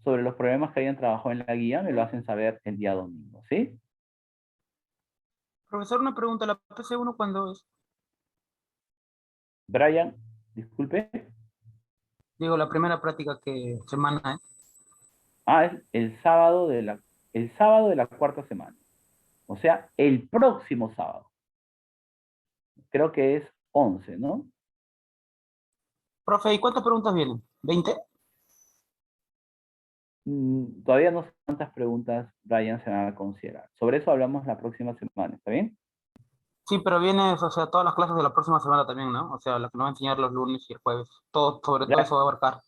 sobre los problemas que hayan trabajado en la guía me lo hacen saber el día domingo. ¿Sí? Profesor, una pregunta, ¿la PC1 cuándo es? Brian, disculpe. Digo, la primera práctica que semana, ¿eh? Ah, es el sábado de la cuarta semana. O sea, el próximo sábado. Creo que es 11, ¿no? Profe, ¿y cuántas preguntas vienen? ¿20? Todavía no sé cuántas preguntas, Brian, se van a considerar. Sobre eso hablamos la próxima semana, ¿está bien? Sí, pero vienes, o sea, todas las clases de la próxima semana también, ¿no? O sea, la que nos va a enseñar los lunes y el jueves. Todo, sobre todo eso va a abarcar.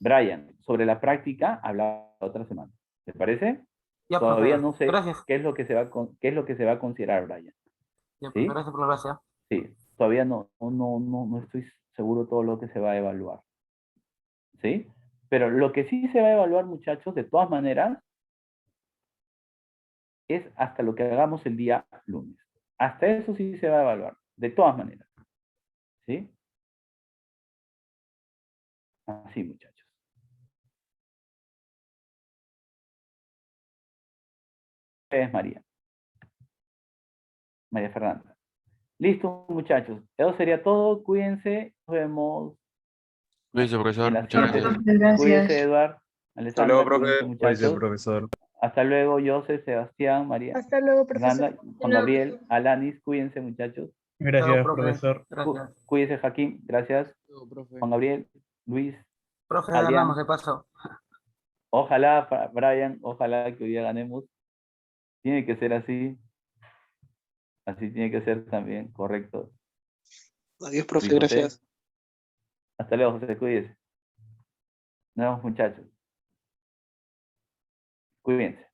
Brian, sobre la práctica hablamos la otra semana. ¿Te parece? Ya, Todavía profe, no sé gracias. qué es lo que se va a considerar, Brian. Ya, profe, ¿Sí? gracias por la gracia. Sí, todavía no estoy seguro todo lo que se va a evaluar. ¿Sí? Pero lo que sí se va a evaluar, muchachos, de todas maneras, es hasta lo que hagamos el día lunes. Hasta eso sí se va a evaluar, de todas maneras. ¿Sí? Así, muchachos. Es María. María Fernanda. Listo, muchachos. Eso sería todo. Cuídense. Nos vemos Listo, en profesor. la Muchas siguiente. gracias. Cuídense, Gracias. Eduard. Hasta luego, Alessandra, profe. cuídense, muchachos. profesor. Hasta luego, Joseph, Sebastián, María. Hasta luego, profesor. Fernanda, Juan Gabriel, Alanis, cuídense, muchachos. Gracias, profe. Gracias. Cuídense, Joaquín. Gracias. Juan Gabriel, Luis, Profe, Alian, ganamos de paso. ojalá, Brian, ojalá que hoy día ganemos. Tiene que ser así. Así tiene que ser también, correcto. Adiós, Luis profe, José. gracias. Hasta luego, José, cuídese. Nos vemos, muchachos. Cuídense.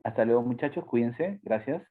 Hasta luego, muchachos. Cuídense. Gracias.